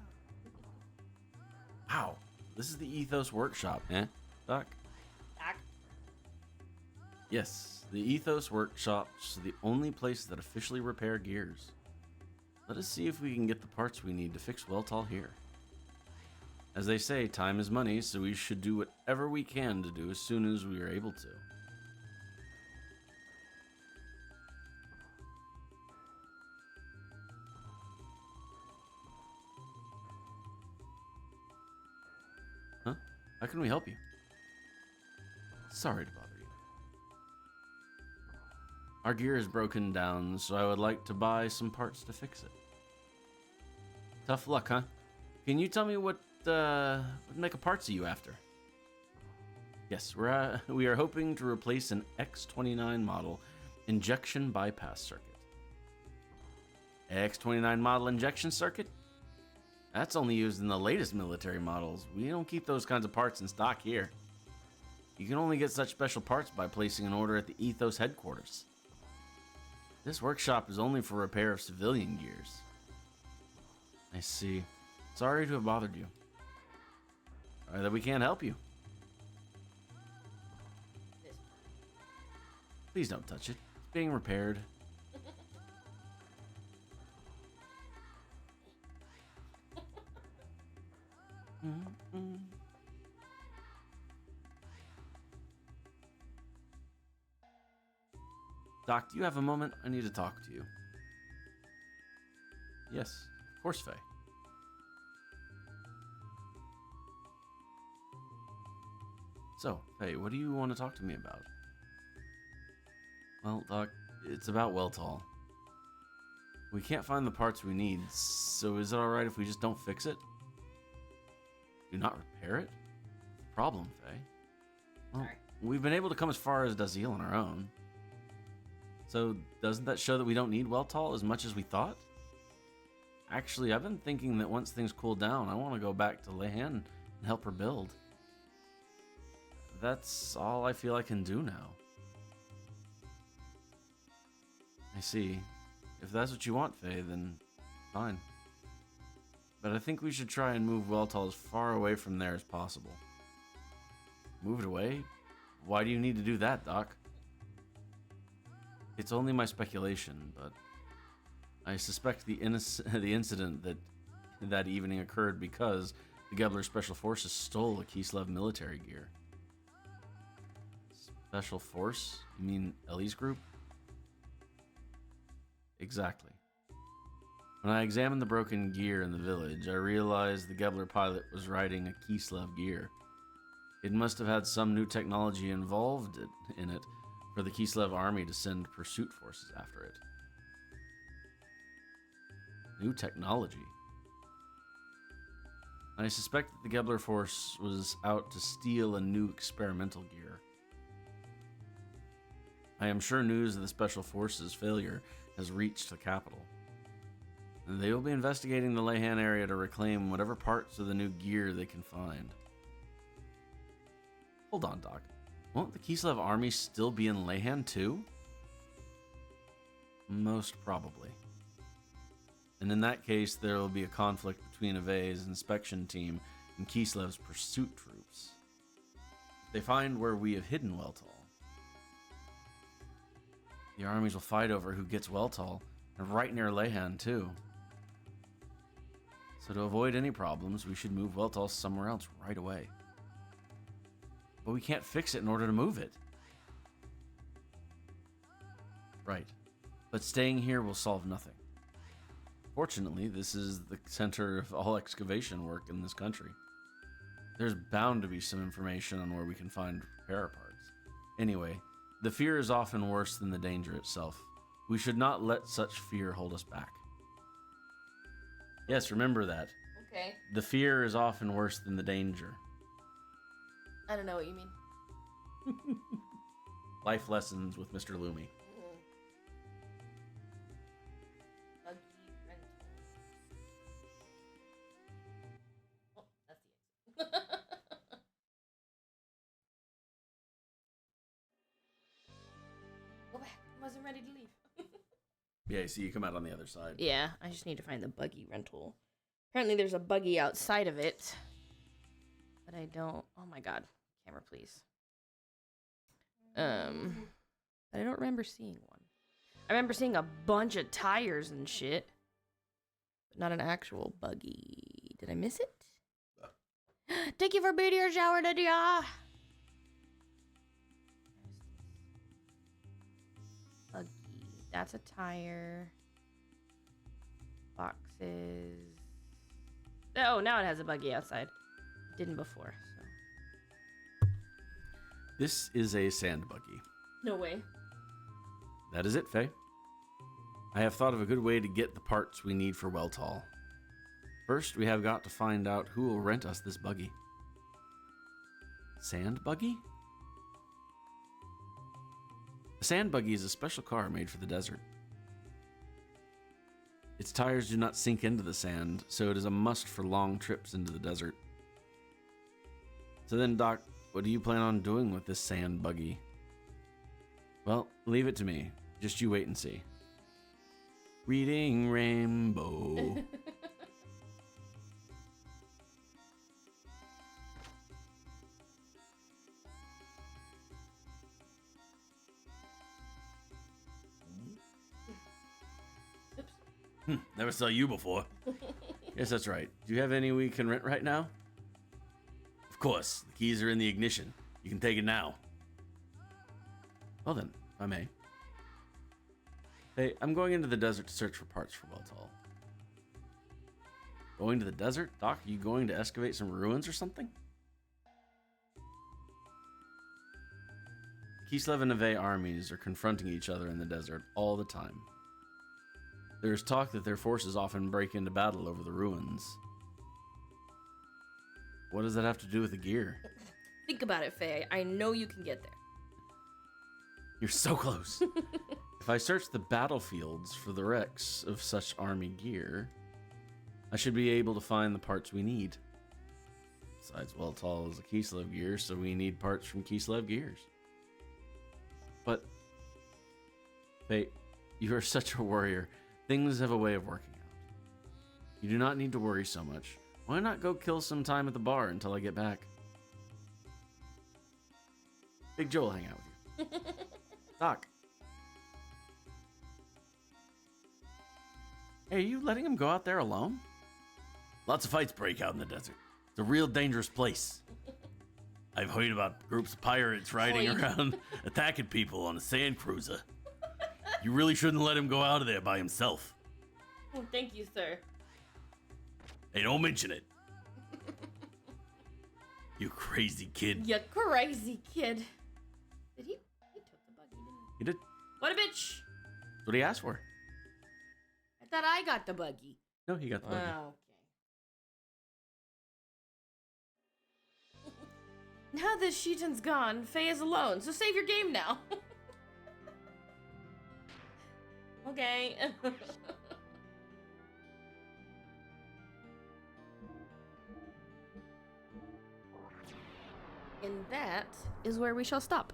Wow, this is the Ethos Workshop, eh, Doc? Doc? Yes, the Ethos Workshop's the only place that officially repair gears. Let us see if we can get the parts we need to fix Weltall here. As they say, time is money, so we should do whatever we can to do as soon as we are able to. Huh? How can we help you? Sorry to bother you. Our gear is broken down, so I would like to buy some parts to fix it. Tough luck, huh? Can you tell me what make of parts are you after? Yes, we are hoping to replace an X29 model injection bypass circuit. X29 model injection circuit? That's only used in the latest military models. We don't keep those kinds of parts in stock here. You can only get such special parts by placing an order at the Ethos headquarters. This workshop is only for repair of civilian gears. I see. Sorry to have bothered you. Or that we can't help you. Please don't touch it. It's being repaired. Doc, do you have a moment? I need to talk to you. Yes, of course, Faye. So, Faye, what do you want to talk to me about? Well, Doc, it's about Weltall. We can't find the parts we need, so is it alright if we just don't fix it? Do not repair it? Problem, Faye. Well, Sorry. we've been able to come as far as Dazil on our own. So, doesn't that show that we don't need Weltall as much as we thought? Actually, I've been thinking that once things cool down, I want to go back to Lehan and help her build. That's all I feel I can do now. I see. If that's what you want, Faye, then fine. But I think we should try and move Weltall as far away from there as possible. Move it away? Why do you need to do that, Doc? It's only my speculation, but I suspect the incident that evening occurred because the Gebler Special Forces stole the Kislev military gear. Special Force? You mean Ellie's group? Exactly. When I examined the broken gear in the village, I realized the Gebler pilot was riding a Kislev gear. It must have had some new technology involved in it for the Kislev army to send pursuit forces after it. New technology? I suspect that the Gebler force was out to steal a new experimental gear. I am sure news of the Special Forces' failure has reached the capital. They will be investigating the Lehan area to reclaim whatever parts of the new gear they can find. Hold on, Doc. Won't the Kislev army still be in Lehan too? Most probably. And in that case, there will be a conflict between Ave's inspection team and Kislev's pursuit troops. If they find where we have hidden Weltall, the armies will fight over who gets Weltall, and right near Lehan too. So to avoid any problems, we should move Weltall somewhere else right away. But we can't fix it in order to move it. Right. But staying here will solve nothing. Fortunately, this is the center of all excavation work in this country. There's bound to be some information on where we can find repair parts. Anyway, the fear is often worse than the danger itself. We should not let such fear hold us back. Yes, remember that. Okay. The fear is often worse than the danger. I don't know what you mean. Life lessons with Mr. Lumi. Buggy rental. Oh, that's the exit. Go back. I wasn't ready to leave. Yeah, see, you come out on the other side. Yeah, I just need to find the buggy rental. Apparently there's a buggy outside of it. But I don't... Oh my god. Camera, please. But I don't remember seeing one. I remember seeing a bunch of tires and shit. But not an actual buggy. Did I miss it? Thank you for being here, shower, did ya? Buggy. That's a tire. Boxes. Oh, now it has a buggy outside. It didn't before, so. This is a sand buggy. No way. That is it, Faye. I have thought of a good way to get the parts we need for Weltall. First, we have got to find out who will rent us this buggy. Sand buggy? A sand buggy is a special car made for the desert. Its tires do not sink into the sand, so it is a must for long trips into the desert. So then, Doc, what do you plan on doing with this sand buggy? Well, leave it to me. Just you wait and see. Reading Rainbow. Never saw you before. Yes, that's right. Do you have any we can rent right now? Of course. The keys are in the ignition. You can take it now. Well then, if I may. Hey, I'm going into the desert to search for parts for Weltall. Going to the desert? Doc, are you going to excavate some ruins or something? Kislev and Neve armies are confronting each other in the desert all the time. There is talk that their forces often break into battle over the ruins. What does that have to do with the gear? Think about it, Faye. I know you can get there. You're so close. If I search the battlefields for the wrecks of such army gear, I should be able to find the parts we need. Besides, Weltall is a Kislev gear, so we need parts from Kislev gears. But, Faye, you are such a warrior. Things have a way of working out. You do not need to worry so much. Why not go kill some time at the bar until I get back? Big Joe will hang out with you. Doc. Hey, are you letting him go out there alone? Lots of fights break out in the desert. It's a real dangerous place. I've heard about groups of pirates riding around attacking people on a sand cruiser. You really shouldn't let him go out of there by himself. Oh, thank you, sir. Hey, don't mention it. You crazy kid. You crazy kid. Did he took the buggy, didn't he? He did. What a bitch. That's what he asked for. I thought I got the buggy. No, he got the buggy. Oh, okay. Now that Sheetan's gone, Faye is alone, so save your game now. Okay. And that is where we shall stop.